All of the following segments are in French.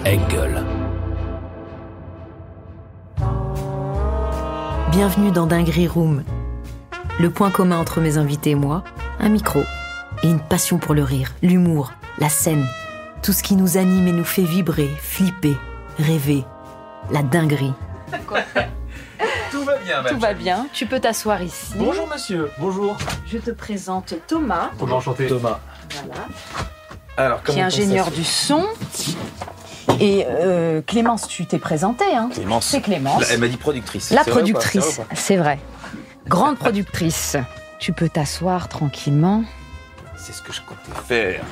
Engel. Bienvenue dans Dinguerie Room. Le point commun entre mes invités et moi, un micro et une passion pour le rire, l'humour, la scène. Tout ce qui nous anime et nous fait vibrer, flipper, rêver. La dinguerie. Tout va bien, Tout va bien, tu peux t'asseoir ici. Bonjour monsieur, bonjour. Je te présente Thomas. Enchanté. Thomas. Voilà. Alors, Qui est ingénieur du son. Et Clémence, tu t'es présentée, hein ? Clémence. C'est Clémence. Elle m'a dit productrice. La C'est vrai productrice, ou pas c'est vrai. Grande productrice. Tu peux t'asseoir tranquillement. C'est ce que je comptais faire.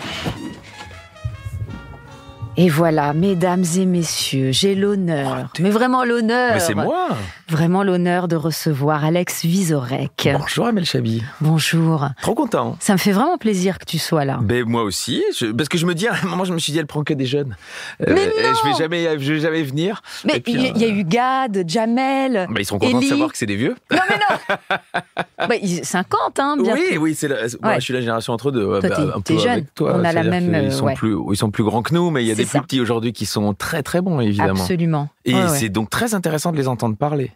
Et voilà, mesdames et messieurs, j'ai l'honneur, mais vraiment l'honneur. Mais c'est moi. Vraiment l'honneur de recevoir Alex Vizorek. Bonjour Amel Chabi. Bonjour. Trop content. Ça me fait vraiment plaisir que tu sois là. Ben moi aussi, parce que je me dis, à un moment je me suis dit, elle prend que des jeunes. Mais non. Je vais jamais venir. Mais Et puis, il y a eu Gad, Jamel, ils seront contents de Ellie. savoir que c'est des vieux. Non mais non. 50, hein, bientôt. Oui, c'est moi, Ouais. je suis la génération entre deux. Toi, un t'es peu jeune. avec toi. On a la C'est-à-dire même, qu'ils sont plus grands que nous, mais il y a C'est des plus ça. petits aujourd'hui qui sont très très bons, évidemment. Absolument. Et Ouais, c'est donc très intéressant de les entendre parler.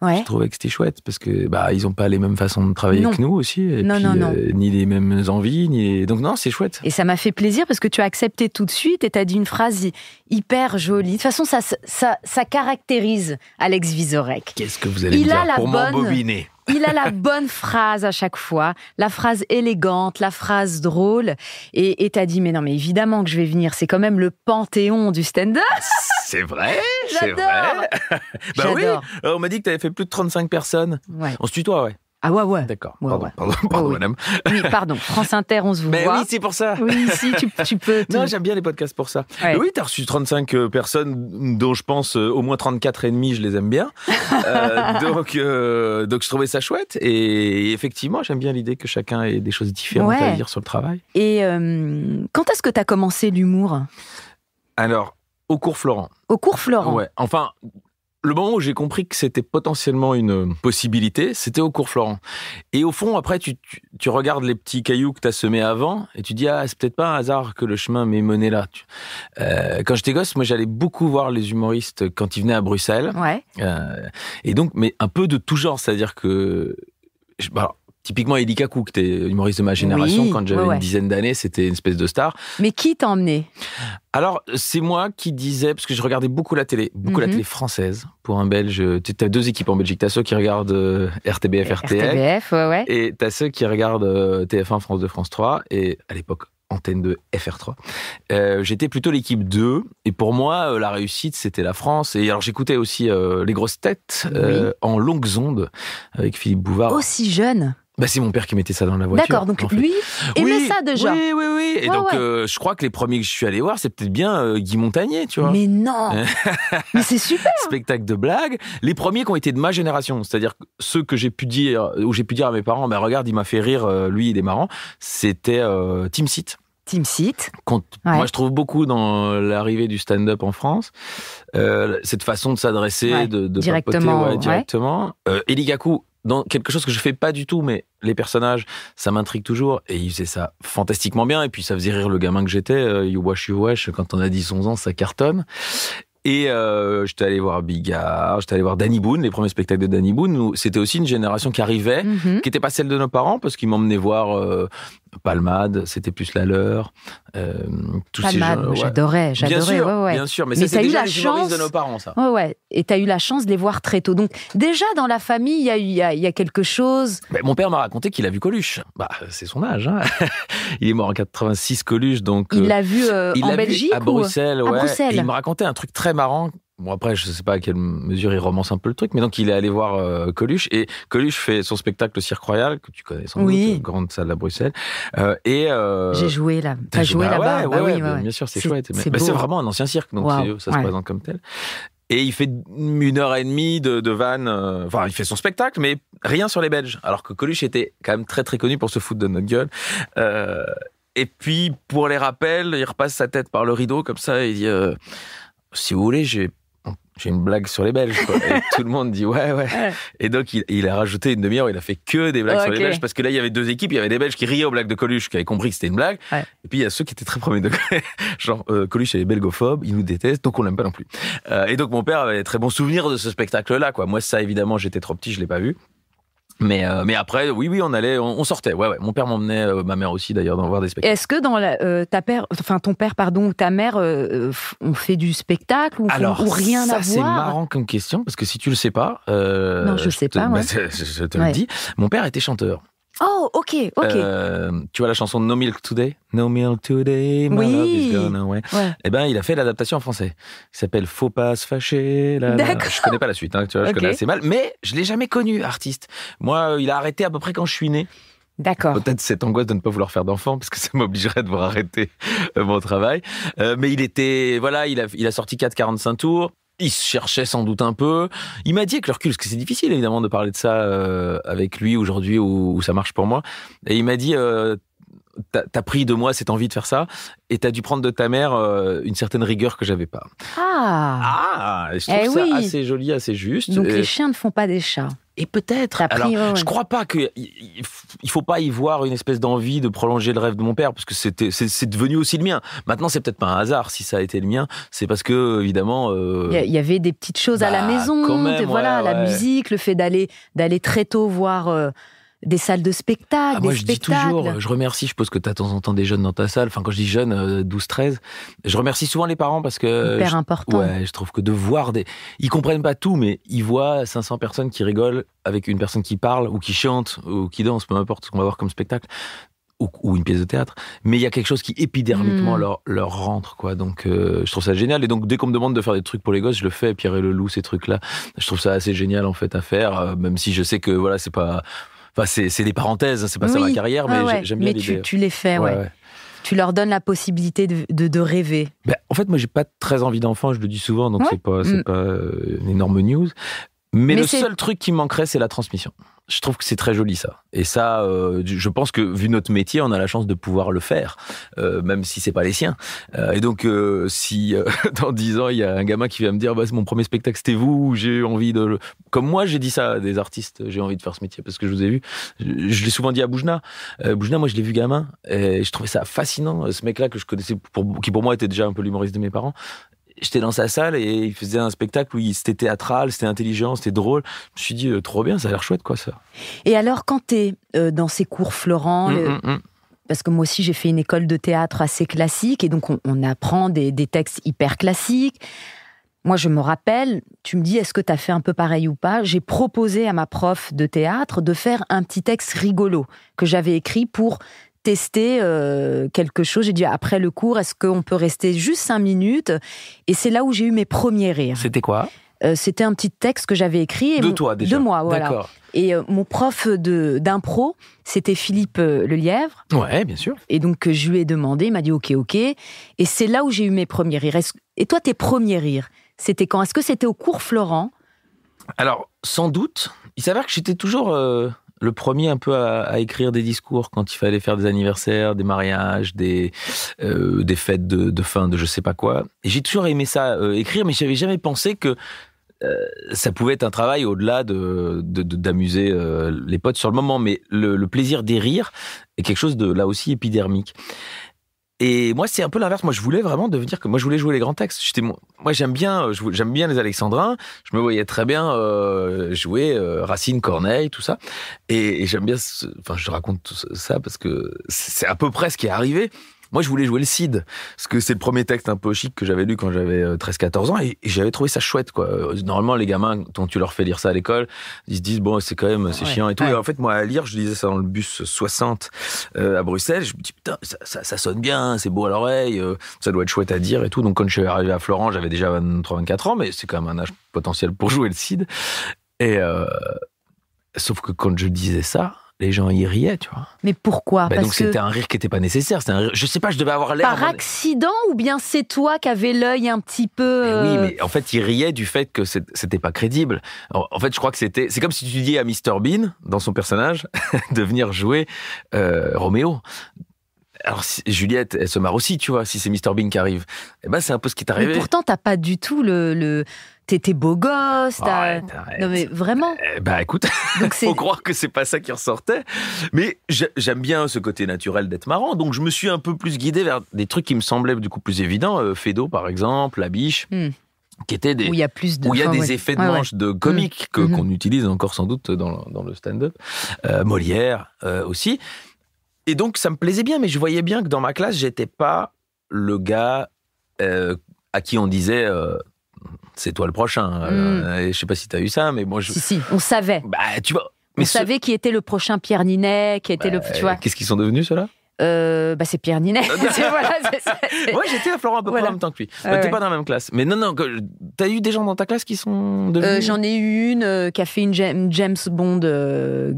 ouais. Je trouvais que c'était chouette parce que ils ont pas les mêmes façons de travailler Non. que nous aussi, et Non, puis, non, non. ni les mêmes envies, donc non, c'est chouette. Et ça m'a fait plaisir parce que tu as accepté tout de suite et tu as dit une phrase hyper jolie. De toute façon, ça caractérise Alex Vizorek. Qu'est-ce que vous allez Il me a dire la pour bonne- m'embobiner? Il a la bonne phrase à chaque fois, la phrase élégante, la phrase drôle. Et t'as dit, mais non, mais évidemment que je vais venir. C'est quand même le panthéon du stand-up. C'est vrai, c'est J'adore. vrai. Bah oui, J'adore. on m'a dit que tu avais fait plus de 35 personnes. Ouais. On se tutoie, ouais. Ah ouais. D'accord. Ouais, Pardon, ouais. pardon, oui. madame. Oui, pardon. France Inter, on se vous Mais voit. oui, c'est pour ça. Oui, si, tu peux. Non, j'aime bien les podcasts pour ça. Ouais. Oui, t'as reçu 35 personnes, dont je pense au moins 34 et demi, je les aime bien. Donc je trouvais ça chouette. Et effectivement, j'aime bien l'idée que chacun ait des choses différentes Ouais. à dire sur le travail. Et quand est-ce que tu as commencé l'humour ? Alors, au cours Florent. Au cours Florent. Ouais. Enfin, le moment où j'ai compris que c'était potentiellement une possibilité, c'était au cours Florent. Et au fond, après, tu regardes les petits cailloux que tu as semés avant et tu dis, c'est peut-être pas un hasard que le chemin m'ait mené là. Quand j'étais gosse, moi, j'allais beaucoup voir les humoristes quand ils venaient à Bruxelles. Ouais. Et donc, mais un peu de tout genre. C'est-à-dire que... typiquement, Elie Kakou, qui était humoriste de ma génération, Oui, quand j'avais ouais. une dizaine d'années, c'était une espèce de star. Mais qui t'a emmené ? Alors, c'est moi qui disais, parce que je regardais beaucoup la télé, la télé française. Pour un Belge, tu as deux équipes en Belgique. Tu as ceux qui regardent RTBF, RTL. RTBF, ouais. Et tu as ceux qui regardent TF1, France 2, France 3. Et à l'époque, Antenne 2, FR3. J'étais plutôt l'équipe 2. Et pour moi, la réussite, c'était la France. Et alors, j'écoutais aussi Les Grosses Têtes en longues ondes avec Philippe Bouvard. Aussi jeune. C'est mon père qui mettait ça dans la voiture. D'accord, donc en fait. lui aimait ça déjà. Oui. Et Ouais, donc, ouais. je crois que les premiers que je suis allé voir, c'est peut-être bien Guy Montagnier, tu vois. Mais non. Mais c'est super. Spectacle de blagues. Les premiers qui ont été de ma génération, c'est-à-dire ceux que j'ai pu dire, où j'ai pu dire à mes parents, regarde, il m'a fait rire, lui, il est marrant, c'était Team Seat. Team Seat. Ouais. Ouais. Moi, je trouve beaucoup dans l'arrivée du stand-up en France, cette façon de s'adresser, Ouais, de directement, papoter, ouais. directement. Elie Kakou, dans quelque chose que je fais pas du tout, mais les personnages, ça m'intrigue toujours, et il faisait ça fantastiquement bien, et puis ça faisait rire le gamin que j'étais, You Wash, quand on a 10-11 ans, ça cartonne. Et j'étais allé voir Bigard, j'étais allé voir Danny Boone, les premiers spectacles de Danny Boone, où c'était aussi une génération qui arrivait, qui n'était pas celle de nos parents, parce qu'ils m'emmenaient voir Palmade, c'était plus la leur. Tous Palmade, ces gens, ouais. j'adorais. Bien sûr, ouais. bien sûr, mais Mais ça, t'as c'est eu déjà la les humoristes chance. de nos parents, ça. Ouais. Et t'as eu la chance de les voir très tôt. Donc déjà dans la famille, il y a quelque chose. Mon père m'a raconté qu'il a vu Coluche. C'est son âge. Hein. Il est mort en 86, Coluche, donc... Il l'a vu il en l'a Belgique vu à Bruxelles, à ouais. Bruxelles. Et il me racontait un truc très marrant. Bon, après, je sais pas à quelle mesure il romance un peu le truc, mais donc il est allé voir Coluche, et Coluche fait son spectacle au Cirque Royal, que tu connais sans doute, grande salle à Bruxelles. J'ai joué là. T'as joué là-bas. Ouais, bien sûr, c'est chouette. Mais c'est vraiment un ancien cirque, donc ça se présente comme tel. Et il fait 1h30 de vannes. Enfin, il fait son spectacle, mais rien sur les Belges. Alors que Coluche était quand même très très connu pour se foutre de notre gueule. Et puis, pour les rappels, il repasse sa tête par le rideau, comme ça, et il dit si vous voulez, j'ai une blague sur les Belges, quoi. Et tout le monde dit ouais. Et donc, il a rajouté une demi-heure, il a fait que des blagues sur les Belges, parce que là, il y avait 2 équipes, il y avait des Belges qui riaient aux blagues de Coluche, qui avaient compris que c'était une blague. Ouais. Et puis, il y a ceux qui étaient très premier degré. Genre, Coluche est belgophobe, il nous déteste, donc on l'aime pas non plus. Et donc, mon père avait très bons souvenirs de ce spectacle-là, quoi. Moi, ça, évidemment, j'étais trop petit, je l'ai pas vu. Mais après, oui, on sortait. Ouais. Mon père m'emmenait, ma mère aussi d'ailleurs, dans voir des spectacles. Est-ce que ton père, ou ta mère, ont fait du spectacle ou rien à voir? C'est marrant comme question parce que si tu le sais pas, non, je sais pas. Je te le dis. Mon père était chanteur. Oh, ok. Tu vois la chanson No Milk Today? No Milk Today, my love is gone away. Ouais. Eh ben, il a fait l'adaptation en français. Qui s'appelle Faut pas se fâcher. D'accord. Je connais pas la suite, hein, tu vois, je connais assez mal. Mais je l'ai jamais connu, artiste. Moi, il a arrêté à peu près quand je suis né. D'accord. Peut-être cette angoisse de ne pas vouloir faire d'enfant, parce que ça m'obligerait de devoir arrêter mon travail. Mais il a sorti 4,45 tours. Il se cherchait sans doute un peu. Il m'a dit avec le recul, parce que c'est difficile évidemment de parler de ça avec lui aujourd'hui où ça marche pour moi. Et il m'a dit, t'as pris de moi cette envie de faire ça et t'as dû prendre de ta mère une certaine rigueur que j'avais pas. Je trouve ça assez joli, assez juste. Donc les chiens ne font pas des chats. Et peut-être. Alors, je crois pas qu'il faut pas y voir une espèce d'envie de prolonger le rêve de mon père, parce que c'est devenu aussi le mien. Maintenant, c'est peut-être pas un hasard si ça a été le mien. C'est parce que, évidemment. Il y avait des petites choses à la maison. Quand même, la musique, le fait d'aller très tôt voir des salles de spectacle, moi, je dis toujours, je remercie, je suppose que tu as de temps en temps des jeunes dans ta salle. Enfin, quand je dis jeunes, 12-13, je remercie souvent les parents parce que... Hyper important. Ouais, je trouve que de voir des... Ils comprennent pas tout, mais ils voient 500 personnes qui rigolent avec une personne qui parle ou qui chante ou qui danse, peu importe ce qu'on va voir comme spectacle, ou une pièce de théâtre. Mais il y a quelque chose qui épidermiquement leur rentre, quoi. Donc, je trouve ça génial. Et donc, dès qu'on me demande de faire des trucs pour les gosses, je le fais. Pierre et le Loup, ces trucs-là. Je trouve ça assez génial, en fait, à faire. Même si je sais que, voilà, c'est pas... Enfin, c'est des parenthèses, c'est pas ça ma carrière, mais j'aime bien l'idée. Mais tu les fais, ouais. Tu leur donnes la possibilité de rêver. En fait, moi, j'ai pas très envie d'enfant, je le dis souvent, donc c'est pas une énorme news. Mais le seul truc qui me manquerait, c'est la transmission. Je trouve que c'est très joli, ça. Et ça, je pense que, vu notre métier, on a la chance de pouvoir le faire, même si c'est pas les siens. Et donc, si dans 10 ans, il y a un gamin qui vient me dire, c'est mon premier spectacle, c'était vous, j'ai envie de... Comme moi, j'ai dit ça à des artistes, j'ai envie de faire ce métier, parce que je vous ai vu. Je l'ai souvent dit à Boujna. Boujna, moi, je l'ai vu gamin, et je trouvais ça fascinant, ce mec-là que je connaissais, qui pour moi était déjà un peu l'humoriste de mes parents. J'étais dans sa salle et il faisait un spectacle où c'était théâtral, c'était intelligent, c'était drôle. Je me suis dit, trop bien, ça a l'air chouette, quoi, ça. Et alors, quand t'es dans ces cours Florent, parce que moi aussi, j'ai fait une école de théâtre assez classique, et donc on apprend des textes hyper classiques. Moi, je me rappelle, tu me dis, est-ce que t'as fait un peu pareil ou pas? J'ai proposé à ma prof de théâtre de faire un petit texte rigolo que j'avais écrit pour tester quelque chose. J'ai dit, après le cours, est-ce qu'on peut rester juste 5 minutes? Et c'est là où j'ai eu mes premiers rires. C'était quoi? C'était un petit texte que j'avais écrit. Toi, déjà? De moi, voilà. D'accord. Et mon prof d'impro, c'était Philippe Lelièvre. Ouais, bien sûr. Et donc, je lui ai demandé, il m'a dit OK. Et c'est là où j'ai eu mes premiers rires. Et toi, tes premiers rires, c'était quand? Est-ce que c'était au cours Florent? Alors, sans doute. Il s'avère que j'étais toujours... le premier un peu à écrire des discours quand il fallait faire des anniversaires, des mariages, des fêtes de fin de je sais pas quoi. Et j'ai toujours aimé ça, écrire, mais j'avais jamais pensé que ça pouvait être un travail au-delà d'amuser les potes sur le moment. Mais le plaisir des rires est quelque chose de là aussi épidermique. Et moi, c'est un peu l'inverse. Moi, je voulais vraiment devenir que moi, je voulais jouer les grands textes. Moi, j'aime bien les Alexandrins. Je me voyais très bien jouer Racine, Corneille, tout ça. Et j'aime bien. Enfin, je raconte tout ça parce que c'est à peu près ce qui est arrivé. Moi, je voulais jouer le Cid, parce que c'est le premier texte un peu chic que j'avais lu quand j'avais 13-14 ans, et j'avais trouvé ça chouette, quoi. Normalement, les gamins, quand tu leur fais lire ça à l'école, ils se disent, bon, c'est quand même, c'est chiant et tout. Et en fait, moi, à lire, je lisais ça dans le bus 60 à Bruxelles, je me dis, putain, ça sonne bien, c'est beau à l'oreille, ça doit être chouette à dire et tout. Donc, quand je suis arrivé à Florent, j'avais déjà 23-24 ans, mais c'est quand même un âge potentiel pour jouer le Cid. Et sauf que quand je disais ça, les gens y riaient, tu vois. Mais pourquoi? Parce donc c'était un rire qui n'était pas nécessaire. C'était un rire, je sais pas, je devais avoir l'air... Par accident, ou bien c'est toi qui avais l'œil un petit peu... Oui, mais en fait, ils riaient du fait que c'était pas crédible. En fait, je crois que c'est comme si tu dis à Mr Bean, dans son personnage, de venir jouer Roméo. Alors, Juliette, elle se marre aussi, tu vois, si c'est Mr Bean qui arrive. Eh ben, c'est un peu ce qui t'est arrivé. Mais pourtant, t'as pas du tout T'es beau gosse. Arrête. Non mais vraiment. Bah écoute, Donc faut croire que c'est pas ça qui ressortait. Mais j'aime bien ce côté naturel d'être marrant. Donc je me suis un peu plus guidé vers des trucs qui me semblaient du coup plus évidents. Fédo par exemple, La Biche. Qui étaient des, où il y a plus de, effets de manche de comique qu'on utilise encore sans doute dans le stand-up. Molière aussi. Et donc ça me plaisait bien, mais je voyais bien que dans ma classe, j'étais pas le gars à qui on disait c'est toi le prochain. Je sais pas si tu as eu ça, mais moi Si, on savait. Bah tu vois. On savait qui était le prochain Pierre Ninet, qui était tu vois. Qu'est-ce qu'ils sont devenus ceux-là? C'est Pierre Ninet. Moi, j'étais à Florent à peu près en même temps que lui. T'es pas dans la même classe. Mais non, t'as eu des gens dans ta classe qui sont devenus... J'en ai eu une qui a fait une James Bond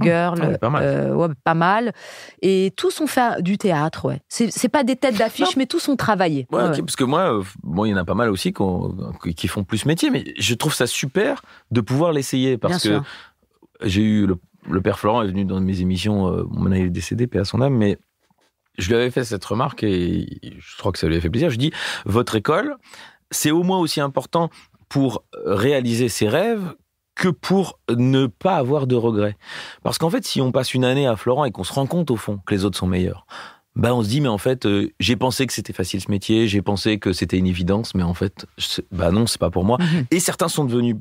girl. Pas mal. Pas mal. Et tous ont fait du théâtre, ouais. C'est pas des têtes d'affiche, mais tous ont travaillé. Okay, parce que moi, il y en a pas mal aussi qui font plus métier, mais je trouve ça super de pouvoir l'essayer. Parce que j'ai eu... Le père Florent est venu dans mes émissions, mon est décédé, paix à son âme, mais je lui avais fait cette remarque et je crois que ça lui a fait plaisir. Je dis, votre école, c'est au moins aussi important pour réaliser ses rêves que pour ne pas avoir de regrets. Parce qu'en fait, si on passe une année à Florent et qu'on se rend compte au fond que les autres sont meilleurs, on se dit, mais en fait, j'ai pensé que c'était facile ce métier, j'ai pensé que c'était une évidence, mais en fait, non, c'est pas pour moi. Et certains sont devenus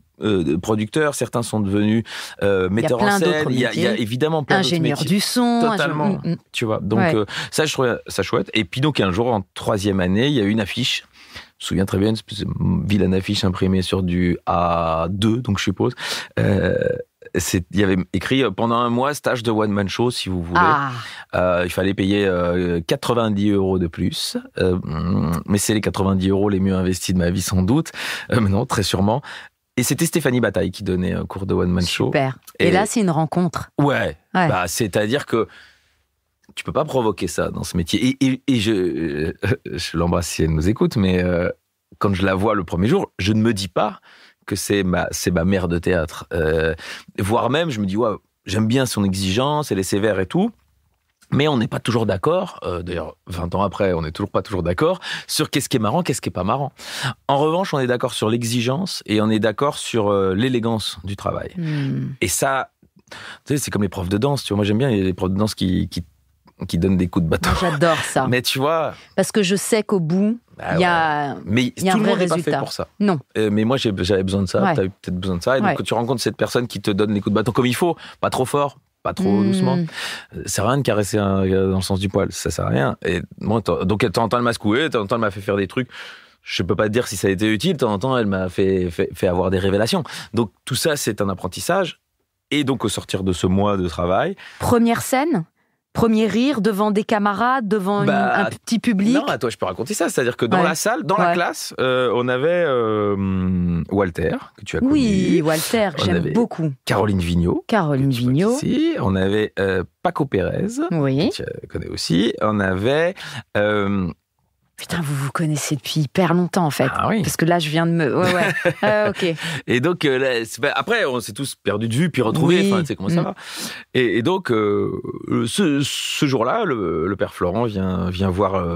producteurs, certains sont devenus metteurs en scène. Il y a évidemment plein d'autres métiers. Ingénieur du son. Totalement, tu vois. Donc, ça, je trouvais ça chouette. Et puis, donc, un jour, en 3e année, il y a eu une affiche. Je me souviens très bien, une vilaine affiche imprimée sur du A2, donc je suppose. Il y avait écrit pendant un mois stage de one man show si vous voulez. Il fallait payer 90 € de plus, mais c'est les 90 € les mieux investis de ma vie sans doute, mais non, très sûrement. Et c'était Stéphanie Bataille qui donnait un cours de one man show. Super. Et là c'est une rencontre. Ouais. C'est-à-dire que tu peux pas provoquer ça dans ce métier. Et je l'embrasse si elle nous écoute, mais quand je la vois le premier jour, je ne me dis pas que c'est ma mère de théâtre. Voire même, je me dis, j'aime bien son exigence, elle est sévère et tout, mais on n'est pas toujours d'accord. D'ailleurs, 20 ans après, on n'est toujours pas toujours d'accord sur qu'est-ce qui est marrant, qu'est-ce qui est pas marrant. En revanche, on est d'accord sur l'exigence et on est d'accord sur l'élégance du travail. Et ça, tu sais, c'est comme les profs de danse. Tu vois, moi, j'aime bien les profs de danse qui donnent des coups de bâton. Moi, j'adore ça. Mais tu vois... Parce que je sais qu'au bout, il y a un vrai résultat. Mais tout le monde n'est pas fait pour ça. Non. Mais moi, j'avais besoin de ça. Tu as eu peut-être besoin de ça. Et donc, quand tu rencontres cette personne qui te donne les coups de bâton comme il faut, pas trop fort, pas trop doucement, ça sert à rien de caresser dans le sens du poil. Ça sert à rien. Et moi, donc, de temps en temps, elle m'a secoué. De temps en temps, elle m'a fait faire des trucs. Je peux pas te dire si ça a été utile. De temps en temps, elle m'a fait avoir des révélations. Donc, tout ça, c'est un apprentissage. Et donc, au sortir de ce mois de travail... Première scène ? Premier rire devant des camarades, devant un petit public. Non, toi, je peux raconter ça. C'est-à-dire que dans la salle, dans la classe, on avait Walter, que tu as connu. Oui, Walter, que j'aime beaucoup. Caroline Vigneault. Ici. On avait Paco Pérez, que tu connais aussi. On avait... Putain, vous vous connaissez depuis hyper longtemps, en fait. Ah oui. Parce que là, je viens de me... Ouais. Ok. Et donc, après, on s'est tous perdus de vue, puis retrouvés. Enfin, tu sais comment ça va. Et donc, ce jour-là, le père Florent vient voir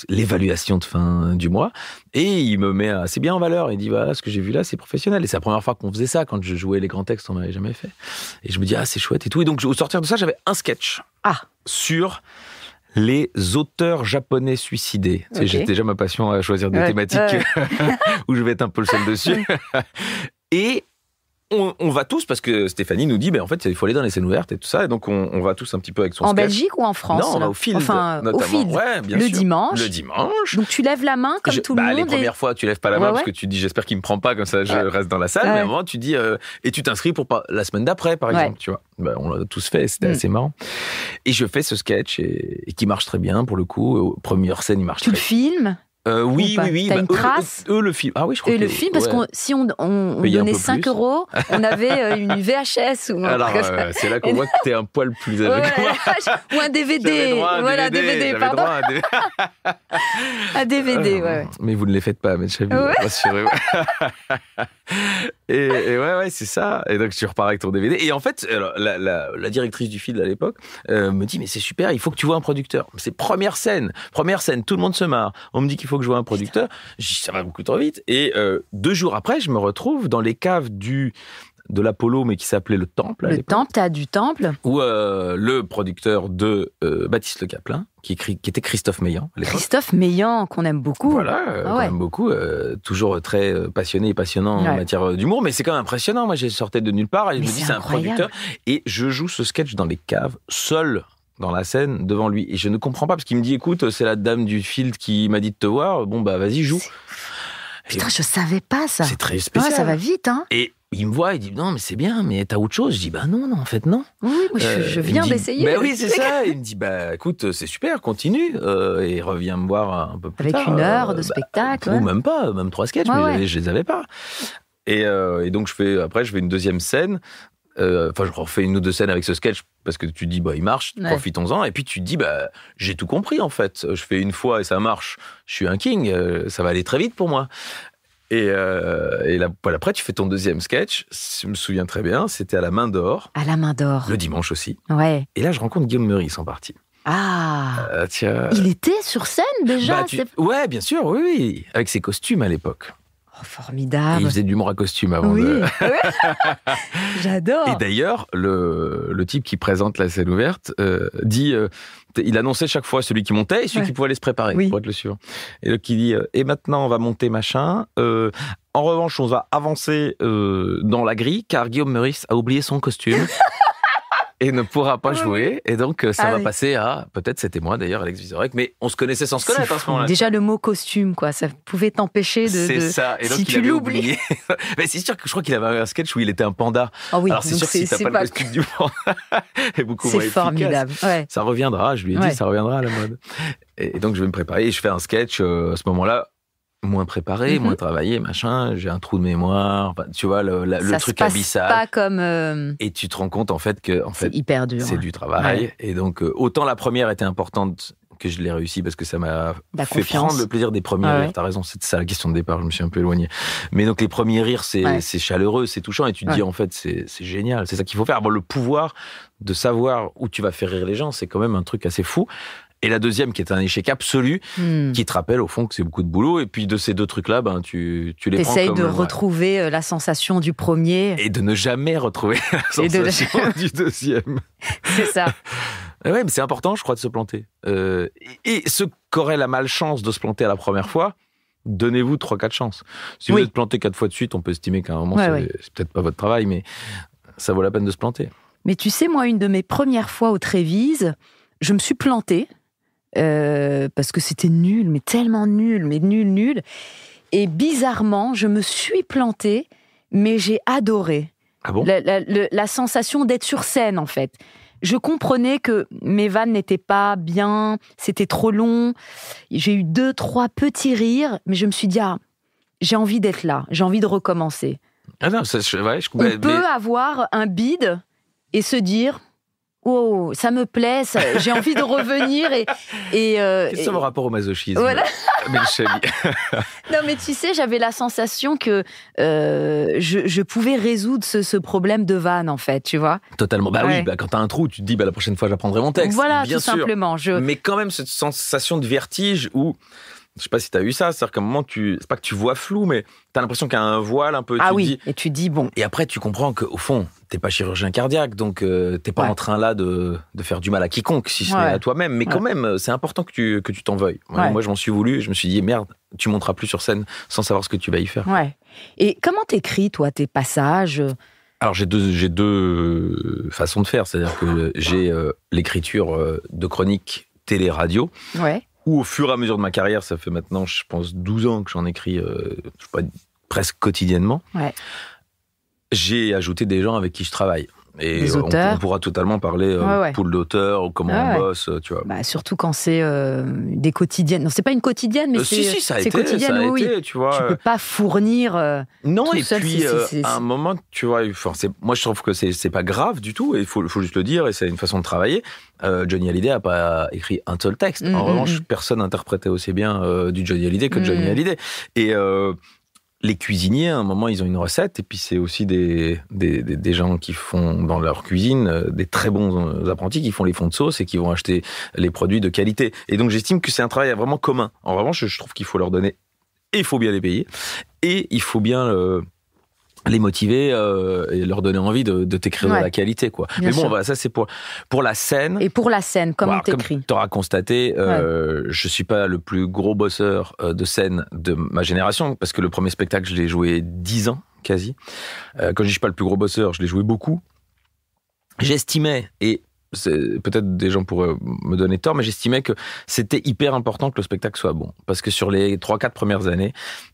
l'évaluation de fin du mois. Et il me met assez bien en valeur. Il dit, voilà, ce que j'ai vu là, c'est professionnel. Et c'est la première fois qu'on faisait ça. Quand je jouais les grands textes, on m'avait jamais fait. Et je me dis, c'est chouette et tout. Et donc, au sortir de ça, j'avais un sketch sur... les auteurs japonais suicidés. Okay. J'ai déjà ma passion à choisir des thématiques où je vais être un peu le seul dessus. Et on va tous, parce que Stéphanie nous dit, en fait, il faut aller dans les scènes ouvertes et tout ça, et donc on va tous un petit peu avec son sketch. En Belgique ou en France? Non, on va au Field, notamment. Au Field. Ouais, bien sûr. Le dimanche. Donc tu lèves la main comme tout le monde. Les premières fois, tu lèves pas la main parce que tu dis, j'espère qu'il me prend pas, comme ça je reste dans la salle. Mais à un moment, tu dis, et tu t'inscris pour la semaine d'après, par exemple, tu vois. On l'a tous fait, c'était assez marrant. Et je fais ce sketch et qui marche très bien, pour le coup. Première scène, il marche très bien. Tu le filmes? Oui. T'as une trace? Eux le film. Ah oui, je crois. Et le film, parce que si on donnait 5 €, on avait une VHS ou alors, c'est là qu'on voit que t'es un poil plus âgé que moi. Ou un DVD. Voilà, DVD, pardon. Un DVD, Mais vous ne les faites pas, mes chéris, rassurez-vous. Et ouais, c'est ça. Et donc, tu repars avec ton DVD. Et en fait, alors, la directrice du film à l'époque me dit, mais c'est super, il faut que tu vois un producteur. C'est première scène, tout le monde se marre. On me dit qu'il faut que je vois un producteur. Je dis, ça va beaucoup trop vite. Et 2 jours après, je me retrouve dans les caves de l'Apollo, mais qui s'appelait le Temple. Le Temple, t'as du Temple. Où le producteur de Baptiste Le Caplin, qui était Christophe Meillan. Christophe Meillan, qu'on aime beaucoup. Voilà, qu'on aime beaucoup. Toujours très passionné et passionnant en matière d'humour. Mais c'est quand même impressionnant. Moi, j'ai sorti de nulle part et je me dis, c'est un producteur. Et je joue ce sketch dans les caves, seul dans la scène, devant lui. Et je ne comprends pas, parce qu'il me dit, écoute, c'est la dame du field qui m'a dit de te voir. Bon, bah, vas-y, joue. Putain, je savais pas ça. C'est très spécial. Ouais, ça va vite, hein. Et il me voit, il dit, non, mais c'est bien, mais t'as autre chose. Je dis, bah non, en fait, non. Oui, je viens d'essayer. Bah oui, c'est ça. Il me dit, bah écoute, c'est super, continue, et reviens me voir un peu plus tard. Avec 1 heure de spectacle. Ou même pas, même 3 sketchs, mais je les avais pas. Et donc, je fais une deuxième scène. Je refais 1 ou 2 scènes avec ce sketch parce que tu te dis, bah, il marche, profitons-en. Et puis, tu te dis, bah, j'ai tout compris, en fait. Je fais 1 fois et ça marche. Je suis un king. Ça va aller très vite pour moi. Et là, après, tu fais ton deuxième sketch. Je me souviens très bien. C'était à la Main d'Or. À la Main d'Or. Le dimanche aussi. Ouais. Et là, je rencontre Guillaume Meurice en partie. Ah. Tiens. Il était sur scène déjà. Ouais, bien sûr, oui. Avec ses costumes à l'époque. Oh, formidable. Et il faisait de l'humour à costume avant J'adore. Et d'ailleurs, le type qui présente la scène ouverte dit... il annonçait chaque fois celui qui montait et celui qui pouvait aller se préparer pour être le suivant. Et donc, il dit, et maintenant, on va monter machin. En revanche, on va avancer dans la grille, car Guillaume Meurice a oublié son costume. Et ne pourra pas jouer. Et donc, ça va passer à... Peut-être c'était moi, d'ailleurs, Alex Vizorek, mais on se connaissait sans se connaître à ce moment-là. Déjà, le mot costume, quoi, ça pouvait t'empêcher de... C'est ça. Et donc, si il avait oublié. Mais c'est sûr que je crois qu'il avait un sketch où il était un panda. Ah oui, alors, c'est sûr que si t'as pas le costume du panda, est beaucoup moins efficace. C'est formidable. Ouais. Ça reviendra, je lui ai dit, ça reviendra à la mode. Et donc, je vais me préparer et je fais un sketch à ce moment-là, moins préparé, moins travaillé, machin. J'ai un trou de mémoire. Enfin, tu vois, le truc abyssal. Pas comme. Et tu te rends compte, en fait, que c'est hyper dur. C'est du travail. Ouais. Et donc, autant la première était importante que je l'ai réussi parce que ça m'a fait prendre le plaisir des premiers rires. T'as raison, c'est ça la question de départ. Je me suis un peu éloigné. Mais donc, les premiers rires, c'est chaleureux, c'est touchant. Et tu te dis, en fait, c'est génial. C'est ça qu'il faut faire. Avoir le pouvoir de savoir où tu vas faire rire les gens, c'est quand même un truc assez fou. Et la deuxième, qui est un échec absolu, qui te rappelle au fond que c'est beaucoup de boulot. Et puis de ces 2 trucs-là, tu les prends comme... T'essayes de retrouver la sensation du premier. Et de ne jamais retrouver la sensation du deuxième. C'est ça. Ouais, mais c'est important, je crois, de se planter. Et ceux qui auraient la malchance de se planter à la première fois, donnez-vous 3-4 chances. Si vous êtes planté 4 fois de suite, on peut estimer qu'à un moment, c'est peut-être pas votre travail, mais ça vaut la peine de se planter. Mais tu sais, moi, une de mes premières fois au Trévise, je me suis plantée. Parce que c'était nul, mais tellement nul, mais nul. Et bizarrement, je me suis plantée, mais j'ai adoré. Ah bon ? La sensation d'être sur scène, en fait. Je comprenais que mes vannes n'étaient pas bien, c'était trop long. J'ai eu 2-3 petits rires, mais je me suis dit, j'ai envie d'être là, j'ai envie de recommencer. Ah non, On peut avoir un bide et se dire... Oh, ça me plaît, j'ai envie de revenir Qu'est-ce que mon rapport au masochisme? Voilà. Non, mais tu sais, j'avais la sensation que je pouvais résoudre ce problème de vanne, en fait, tu vois. Totalement. Oui, quand t'as un trou, tu te dis, la prochaine fois, j'apprendrai mon texte. Voilà, bien tout sûr. simplement. Mais quand même, cette sensation de vertige où... Je sais pas si t'as eu ça, c'est-à-dire qu'à un moment, c'est pas que tu vois flou, mais t'as l'impression qu'il y a un voile un peu. Et tu dis bon. Et après, tu comprends qu'au fond, t'es pas chirurgien cardiaque, donc t'es pas en train là de faire du mal à quiconque, si ce n'est à toi-même. Mais quand même, c'est important que tu t'en veuilles. Moi, je m'en suis voulu, je me suis dit, merde, tu monteras plus sur scène sans savoir ce que tu vas y faire. Ouais. Et comment t'écris, toi, tes passages ? Alors, j'ai deux façons de faire, c'est-à-dire que j'ai l'écriture de chroniques télé-radio. Ouais. Ou au fur et à mesure de ma carrière, ça fait maintenant, je pense, 12 ans que j'en écris presque quotidiennement. Ouais. J'ai ajouté des gens avec qui je travaille. Et on pourra totalement parler pool d'auteurs ou comment on bosse, tu vois. Surtout quand c'est des quotidiennes. Non, c'est pas une quotidienne, mais c'est quotidienne. Tu vois. Tu peux pas fournir. Non, tout et seul, puis à un moment, tu vois, moi je trouve que c'est pas grave du tout. Et il faut juste le dire. Et c'est une façon de travailler. Johnny Hallyday a pas écrit un seul texte. En revanche, personne n'interprétait aussi bien du Johnny Hallyday que Johnny Hallyday. Et les cuisiniers, à un moment, ils ont une recette, et puis c'est aussi des gens qui font dans leur cuisine des très bons apprentis qui font les fonds de sauce et qui vont acheter les produits de qualité. Et donc, j'estime que c'est un travail vraiment commun. En revanche, je trouve qu'il faut leur donner, et il faut bien les payer, et il faut bien les motiver et leur donner envie de t'écrire de la qualité, quoi. Bien Mais bon, sûr. voilà, ça c'est pour la scène. Et pour la scène, comment Voilà, t'écris? Comme tu auras constaté, je suis pas le plus gros bosseur de scène de ma génération, parce que le premier spectacle, je l'ai joué 10 ans, quasi. Quand je dis je suis pas le plus gros bosseur, je l'ai joué beaucoup. J'estimais, et peut-être des gens pourraient me donner tort, mais j'estimais que c'était hyper important que le spectacle soit bon. Parce que sur les 3-4 premières années,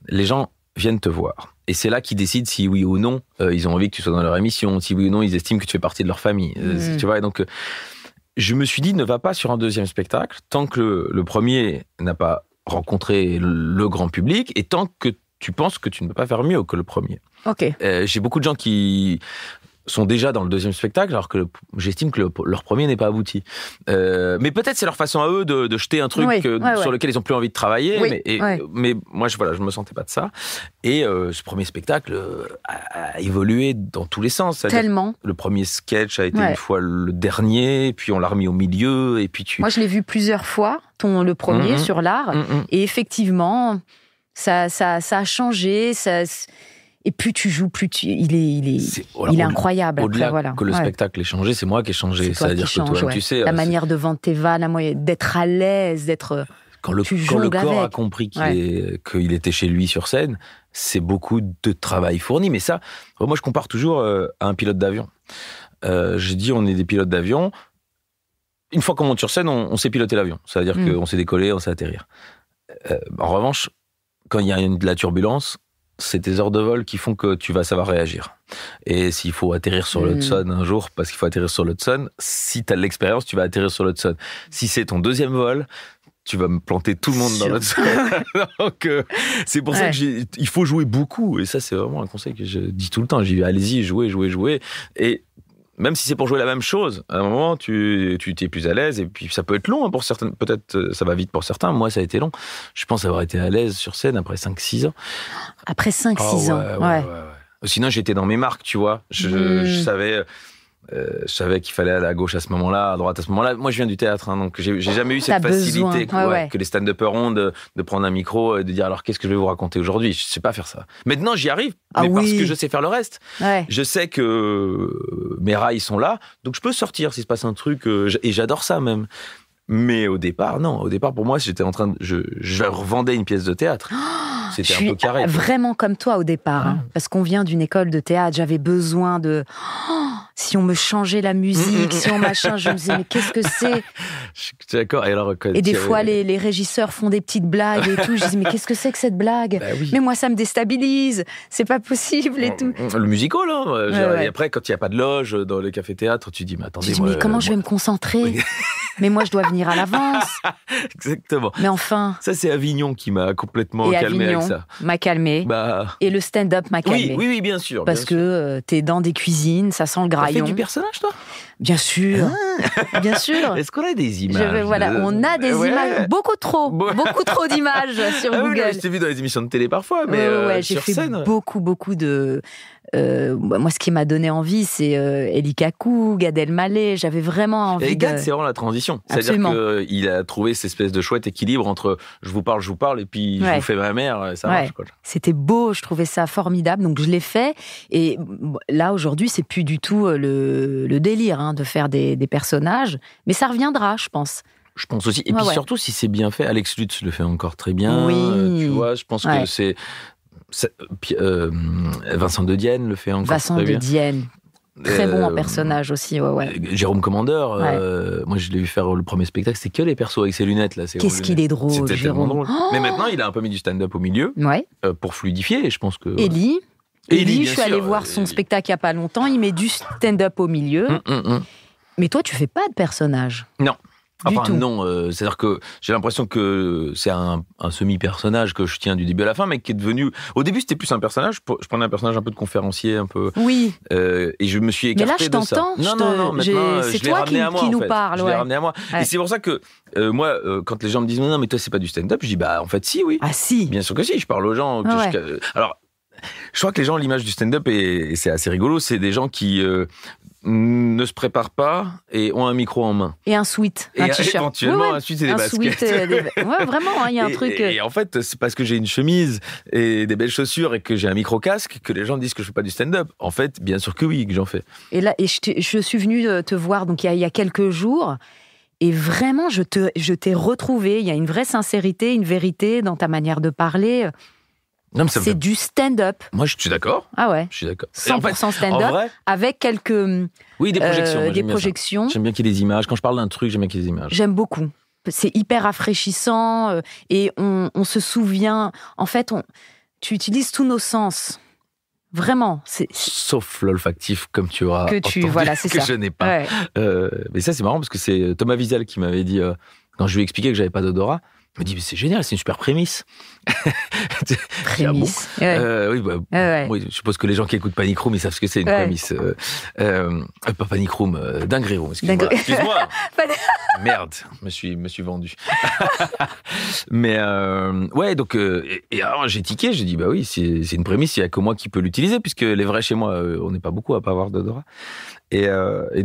les gens viennent te voir. Et c'est là qu'ils décident si oui ou non ils ont envie que tu sois dans leur émission, si oui ou non ils estiment que tu fais partie de leur famille. Tu vois, et donc je me suis dit, ne va pas sur un deuxième spectacle tant que le premier n'a pas rencontré le grand public et tant que tu penses que tu ne peux pas faire mieux que le premier. Ok. J'ai beaucoup de gens qui sont déjà dans le deuxième spectacle, alors que j'estime que leur premier n'est pas abouti. Mais peut-être c'est leur façon à eux de jeter un truc sur lequel ils n'ont plus envie de travailler. Mais moi, je me sentais pas de ça. Et ce premier spectacle a évolué dans tous les sens. Tellement. Le premier sketch a été une fois le dernier, puis on l'a remis au milieu, et puis Moi, je l'ai vu plusieurs fois, le premier sur l'art, et effectivement, ça a changé, et plus tu joues, il est incroyable. Au-delà après, voilà. que le spectacle ait changé, c'est moi qui ai changé. C'est-à-dire que toi, tu sais... La manière de vendre tes vannes, d'être à l'aise, d'être... Quand le corps a compris qu'il était chez lui sur scène, c'est beaucoup de travail fourni. Mais ça, moi, je compare toujours à un pilote d'avion. Je dis, on est des pilotes d'avion. Une fois qu'on monte sur scène, on sait piloter l'avion. C'est-à-dire qu'on sait décoller, on sait atterrir. En revanche, quand il y a de la turbulence, c'est tes heures de vol qui font que tu vas savoir réagir. Et s'il faut atterrir sur l'Hudson un jour, parce qu'il faut atterrir sur l'Hudson, si tu as de l'expérience, tu vas atterrir sur l'Hudson. Si c'est ton deuxième vol, tu vas me planter tout le monde dans l'Hudson. Donc, c'est pour ça qu'il faut jouer beaucoup. Et ça, c'est vraiment un conseil que je dis tout le temps. J'ai dit, allez-y, jouez. Et même si c'est pour jouer la même chose, à un moment, tu t'es plus à l'aise, et puis ça peut être long pour certaines, peut-être ça va vite pour certains, moi ça a été long. Je pense avoir été à l'aise sur scène après 5-6 ans. Après 5-6 ans, ouais. Sinon j'étais dans mes marques, tu vois, je savais qu'il fallait aller à gauche à ce moment-là, à droite à ce moment-là. Moi, je viens du théâtre, donc j'ai jamais eu cette facilité que les stand-uppers ont de prendre un micro et de dire alors qu'est-ce que je vais vous raconter aujourd'hui. Je sais pas faire ça. Maintenant, j'y arrive, mais parce que je sais faire le reste. Je sais que mes rails sont là, donc je peux sortir s'il se passe un truc, et j'adore ça même. Mais au départ, non. Au départ, pour moi, je revendais une pièce de théâtre. C'était un peu carré. Vraiment comme toi au départ, parce qu'on vient d'une école de théâtre. J'avais besoin de... si on me changeait la musique, si on machin, je me disais, mais qu'est-ce que c'est ? Je suis d'accord. Et des fois, les régisseurs font des petites blagues et tout. Je disais, mais qu'est-ce que c'est que cette blague ? Mais moi, ça me déstabilise. C'est pas possible et tout. Le musical, Et après, quand il n'y a pas de loge dans les cafés-théâtres, tu dis, mais attendez, mais comment je vais me concentrer ? Mais moi, je dois venir à l'avance. Exactement. Mais enfin... Ça, c'est Avignon qui m'a complètement calmé avec ça. M'a calmé. Et le stand-up m'a calmé. Oui, bien sûr. Parce que t'es dans des cuisines, ça sent le graillon. T'as fait du personnage, toi ? Bien sûr. Bien sûr. Est-ce qu'on a des images ? On a des images. Beaucoup trop d'images sur Google. Je t'ai vu dans les émissions de télé parfois, mais j'ai sur fait scène. beaucoup de... moi, ce qui m'a donné envie, c'est Elie Kakou, Gad Elmaleh. J'avais vraiment envie. Et Gad, c'est vraiment la transition. Absolument. C'est-à-dire qu'il a trouvé cette espèce de chouette équilibre entre je vous parle, et puis je vous fais ma mère, ça marche. Quoi. C'était beau, je trouvais ça formidable, donc je l'ai fait. Et là, aujourd'hui, c'est plus du tout le délire de faire des personnages, mais ça reviendra, je pense. Je pense aussi. Et puis surtout, si c'est bien fait, Alex Lutz le fait encore très bien. Oui. Tu vois, je pense que c'est... Vincent de Dienne le fait encore très bien. Vincent de Dienne, très bon en personnage aussi. Jérôme Commandeur, moi je l'ai vu faire le premier spectacle, c'est que les persos avec ses lunettes là. Qu'est-ce qu'il est drôle, C'était Jérôme. drôle. Mais maintenant, il a un peu mis du stand-up au milieu pour fluidifier. Et je pense que. Élie, je suis allée voir son spectacle il n'y a pas longtemps. Il met du stand-up au milieu. Mais toi, tu fais pas de personnage. Non. Enfin, non, c'est-à-dire que j'ai l'impression que c'est un semi-personnage que je tiens du début à la fin, mais qui est devenu... Au début, c'était plus un personnage. Je prenais un personnage un peu de conférencier, un peu... Oui. Et je me suis écarté de ça. Mais là, je t'entends. Non, maintenant, c'est toi qui nous parle. Je l'ai ramené à moi. Et c'est pour ça que, moi, quand les gens me disent « Non, mais toi, c'est pas du stand-up », je dis « Bah, en fait, si, oui. » Ah, si. Bien sûr que si, je parle aux gens. Alors, Je crois que les gens, l'image du stand-up, et c'est assez rigolo, c'est des gens qui ne se préparent pas et ont un micro en main. Et un sweat, un t-shirt. Éventuellement, un sweat et des baskets. Sweat, ouais, vraiment, il y a un truc... Et en fait, c'est parce que j'ai une chemise et des belles chaussures et que j'ai un micro-casque que les gens disent que je fais pas du stand-up. En fait, bien sûr que oui, que j'en fais. Et là, je suis venue te voir donc il y a quelques jours, et vraiment, je t'ai retrouvé. Il y a une vraie sincérité, une vérité dans ta manière de parler. Non, mais c'est du stand-up. Moi, je suis d'accord. Ah ouais. Je suis d'accord. 100% en fait, stand-up, vrai, avec quelques oui, des projections. des projections. J'aime bien qu'il y ait des images. Quand je parle d'un truc, j'aime bien qu'il y ait des images. J'aime beaucoup. C'est hyper rafraîchissant et on se souvient. En fait, tu utilises tous nos sens. Vraiment. Sauf l'olfactif, comme tu auras entendu, voilà, c'est que ça. je n'ai pas. Ouais. Mais ça, c'est marrant parce que c'est Thomas Wiesel qui m'avait dit, quand je lui ai expliqué que j'avais pas d'odorat, il m'a dit, mais c'est génial, c'est une super prémisse. Prémisse. Ah bon oui, oui, je suppose que les gens qui écoutent Panic Room, ils savent ce que c'est une prémisse. Pas Panic Room, Dinguerie Room, excuse-moi. Merde, je me suis vendu. Mais ouais, donc et alors j'ai tiqué, j'ai dit bah oui, c'est une prémisse, il y a que moi qui peux l'utiliser puisque les vrais chez moi, on n'est pas beaucoup à pas avoir d'odorat. Et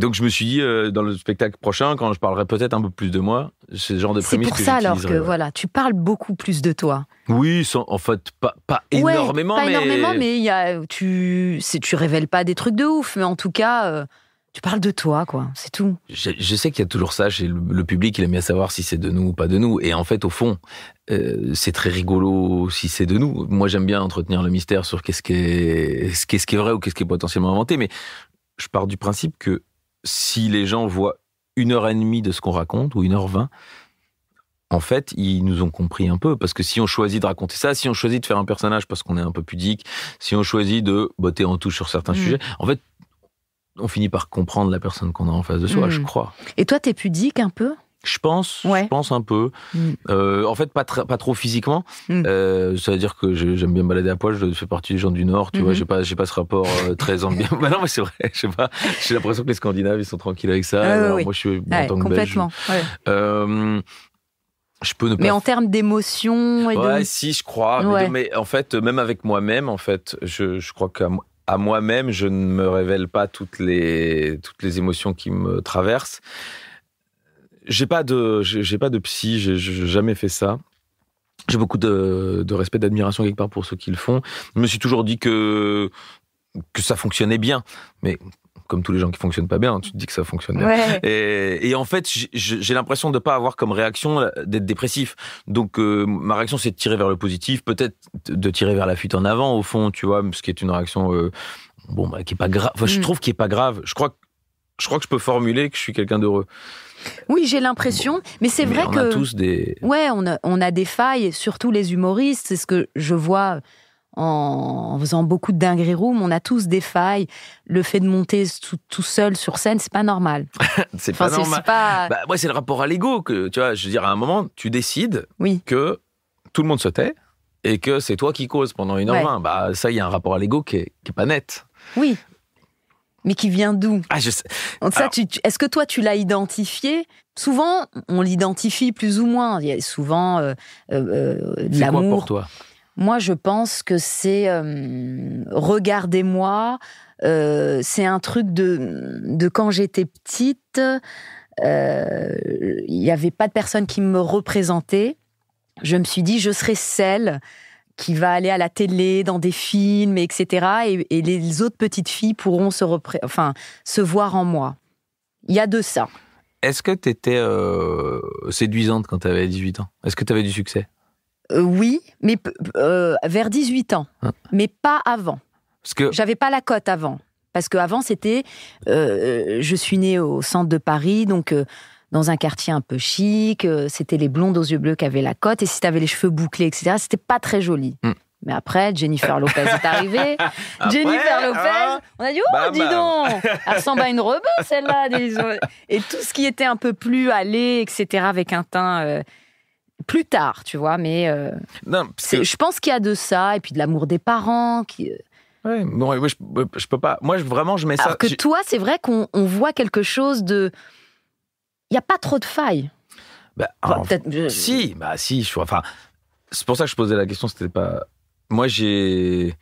donc je me suis dit dans le spectacle prochain, quand je parlerai peut-être un peu plus de moi, c'est ce genre de prémisse que j'utiliserai. C'est pour ça alors que voilà, tu parles beaucoup plus de toi. Oui, en fait pas énormément, pas mais énormément, mais tu révèles pas des trucs de ouf, mais en tout cas. Tu parles de toi, quoi, c'est tout. Je sais qu'il y a toujours ça chez le public, il aime bien savoir si c'est de nous ou pas de nous. Et en fait, au fond, c'est très rigolo si c'est de nous. Moi, j'aime bien entretenir le mystère sur qu'est-ce qui est vrai ou qu'est-ce qui est potentiellement inventé. Mais je pars du principe que si les gens voient 1h30 de ce qu'on raconte, ou 1h20, en fait, ils nous ont compris un peu. Parce que si on choisit de raconter ça, si on choisit de faire un personnage parce qu'on est un peu pudique, si on choisit de botter en touche sur certains sujets, en fait, on finit par comprendre la personne qu'on a en face de soi, je crois. Et toi, t'es pudique un peu ? Je pense un peu. En fait, pas trop physiquement. Ça veut dire que j'aime bien me balader à poil. Je fais partie des gens du Nord, tu vois. J'ai pas ce rapport très ambiant. Bah non, mais c'est vrai. Je sais pas. J'ai l'impression que les Scandinaves, ils sont tranquilles avec ça. Alors, moi, je suis en tant que complètement. Belge. Je peux ne pas. Mais en termes d'émotion et si, je crois. Mais en fait, même avec moi-même, en fait, je crois qu'à moi-même, je ne me révèle pas toutes les émotions qui me traversent. J'ai pas de psy, j'ai jamais fait ça. J'ai beaucoup de respect, d'admiration quelque part pour ceux qui le font. Je me suis toujours dit que ça fonctionnait bien, mais comme tous les gens qui fonctionnent pas bien, tu te dis que ça fonctionne bien. Et en fait, j'ai l'impression de pas avoir comme réaction d'être dépressif. Donc ma réaction, c'est de tirer vers le positif, peut-être de tirer vers la fuite en avant au fond, tu vois, ce qui est une réaction qui est pas grave. Enfin, je trouve qu'il est pas grave. Je crois que je peux formuler que je suis quelqu'un d'heureux. Oui, j'ai l'impression, mais c'est vrai que... on a tous des... Ouais, on a des failles, surtout les humoristes, c'est ce que je vois en faisant beaucoup de Dinguerie Room, on a tous des failles. Le fait de monter tout seul sur scène, c'est pas normal. C'est pas normal. Moi, c'est le rapport à l'ego, que, tu vois, je veux dire, à un moment, tu décides que tout le monde se tait et que c'est toi qui causes pendant 1h20. Bah, ça, il y a un rapport à l'ego qui est pas net. Oui. Mais qui vient d'où ? Je sais. Ça, est-ce que toi, tu l'as identifié ? Souvent, on l'identifie plus ou moins. Il y a souvent l'amour. C'est quoi pour toi ? Moi, je pense que c'est regardez-moi. C'est un truc de quand j'étais petite. Il n'y avait pas de personne qui me représentait. Je me suis dit, je serai celle qui va aller à la télé, dans des films, etc. Et les autres petites filles pourront se voir en moi. Il y a de ça. Est-ce que tu étais séduisante quand tu avais 18 ans ? Est-ce que tu avais du succès ? Oui, mais vers 18 ans. Mais pas avant. Parce que... J'avais pas la cote avant. Parce qu'avant, c'était... je suis née au centre de Paris, donc... dans un quartier un peu chic, c'était les blondes aux yeux bleus qui avaient la cote, et si t'avais les cheveux bouclés, etc., c'était pas très joli. Mais après, Jennifer Lopez est arrivée. Jennifer Lopez, on a dit, dis donc, elle ressemble à une rebeu, celle-là. Et tout ce qui était un peu plus allé, etc., avec un teint... plus tard, tu vois, mais... non, je pense qu'il y a de ça, et puis de l'amour des parents, qui... Ouais, je peux pas... Moi, vraiment, je mets ça... Alors que toi, c'est vrai qu'on voit quelque chose de... Il n'y a pas trop de failles. Si, c'est pour ça que je posais la question, c'était pas... Moi, j'ai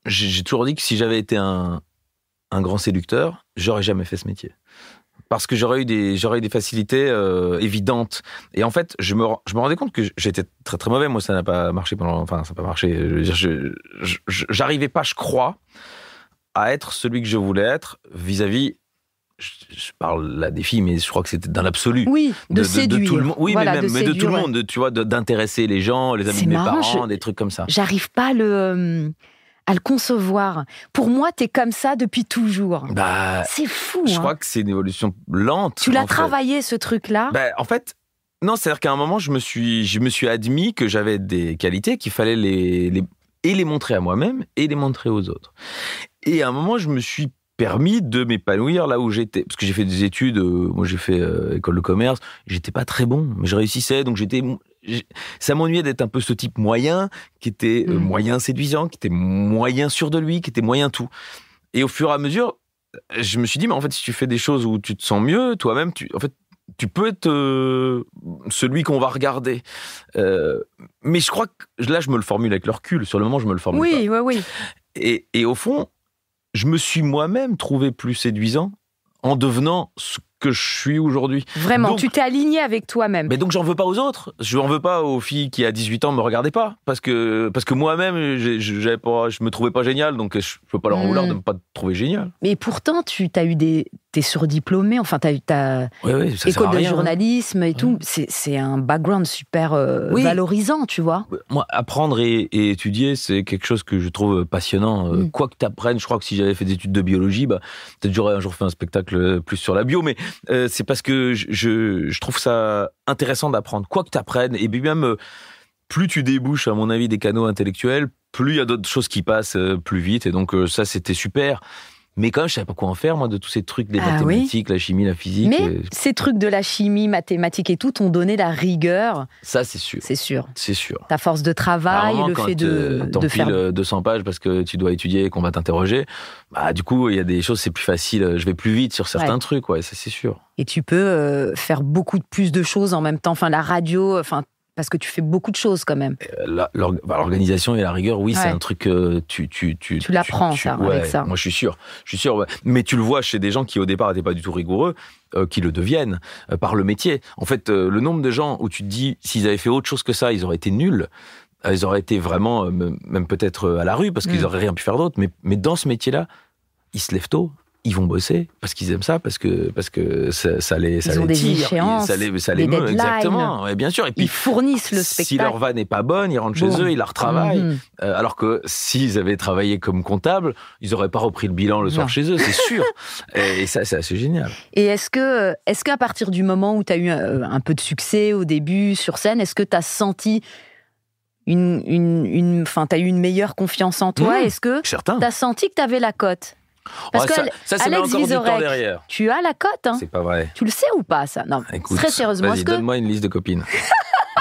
j'ai toujours dit que si j'avais été un grand séducteur, j'aurais jamais fait ce métier. Parce que j'aurais eu des facilités évidentes. Et en fait, je me rendais compte que j'étais très très mauvais. Moi, ça n'a pas marché ça n'a pas marché. J'arrivais pas, je crois, à être celui que je voulais être vis-à-vis. Je parle là des filles, mais je crois que c'était dans l'absolu. Oui, de séduire. De tout le monde. Oui, voilà, mais de tout le monde. Tu vois, d'intéresser les gens, les amis c'est de mes marrant, parents, des trucs comme ça. J'arrive pas à le concevoir. Pour moi, t'es comme ça depuis toujours. Bah, c'est fou. Je crois que c'est une évolution lente. Tu l'as travaillé, ce truc-là? En fait, non, c'est-à-dire qu'à un moment, je me suis admis que j'avais des qualités qu'il fallait les montrer à moi-même et les montrer aux autres. Et à un moment, je me suis permis de m'épanouir là où j'étais. Parce que j'ai fait des études, moi j'ai fait école de commerce, j'étais pas très bon, mais je réussissais, donc ça m'ennuyait d'être un peu ce type moyen, qui était moyen séduisant, qui était moyen sûr de lui, qui était moyen tout. Et au fur et à mesure, je me suis dit, mais en fait, si tu fais des choses où tu te sens mieux, toi-même, tu peux être celui qu'on va regarder. Mais je crois que, là, je me le formule avec le recul. Sur le moment, je me le formule pas. Oui. Et au fond, je me suis moi-même trouvé plus séduisant en devenant ce que je suis aujourd'hui. Vraiment, donc, tu t'es aligné avec toi-même. Mais donc, j'en veux pas aux autres. Je n'en veux pas aux filles qui, à 18 ans, me regardaient pas. Parce que moi-même, je me trouvais pas génial, donc je peux pas leur en vouloir de me pas te trouver génial. Mais pourtant, t'as eu t'es surdiplômé, enfin, t'as eu ta école de journalisme et tout. C'est un background super valorisant, tu vois. Moi, apprendre et étudier, c'est quelque chose que je trouve passionnant. Quoi que t'apprennes, je crois que si j'avais fait des études de biologie, peut-être j'aurais un jour fait un spectacle plus sur la bio, mais c'est parce que je trouve ça intéressant d'apprendre. Quoi que t'apprennes, et puis même, plus tu débouches, à mon avis, des canaux intellectuels, plus il y a d'autres choses qui passent plus vite, et donc ça, c'était super. Mais quand même, je savais pas quoi en faire, moi, de tous ces trucs, les mathématiques, la chimie, la physique. Mais ces trucs de la chimie, mathématiques et tout, t'ont donné la rigueur. Ça, c'est sûr. C'est sûr. C'est sûr. Ta force de travail, le fait de faire 200 pages parce que tu dois étudier et qu'on va t'interroger. Du coup, il y a des choses, c'est plus facile. Je vais plus vite sur certains trucs, ça, c'est sûr. Et tu peux faire beaucoup plus de choses en même temps. Enfin, la radio, parce que tu fais beaucoup de choses quand même. L'organisation et la rigueur, oui, c'est un truc que tu l'apprends, avec ça. Moi, je suis sûr. Ouais. Mais tu le vois chez des gens qui, au départ, n'étaient pas du tout rigoureux, qui le deviennent par le métier. En fait, le nombre de gens où tu te dis, s'ils avaient fait autre chose que ça, ils auraient été nuls. Ils auraient été vraiment, même peut-être à la rue, parce qu'ils n'auraient rien pu faire d'autre. Mais dans ce métier-là, ils se lèvent tôt. Ils vont bosser parce qu'ils aiment ça, parce que ça les ils ont des tire, échéances, ça les des meut, deadlines. Exactement, ouais, bien sûr. Et puis ils fournissent le spectacle. Si leur vanne n'est pas bonne, ils rentrent chez eux, ils la retravaillent. Alors que s'ils avaient travaillé comme comptable, ils n'auraient pas repris le bilan le soir chez eux, c'est sûr. Et ça, c'est assez génial. Et est-ce qu'à partir du moment où tu as eu un peu de succès au début sur scène, est-ce que tu as senti t'as eu une meilleure confiance en toi? Est-ce que tu as senti que tu avais la cote? Parce que ça c'est encore du temps derrière. Tu as la cote, hein. C'est pas vrai. Tu le sais ou pas, ça? Non, écoute, très sérieusement. Vas-y, donne-moi une liste de copines.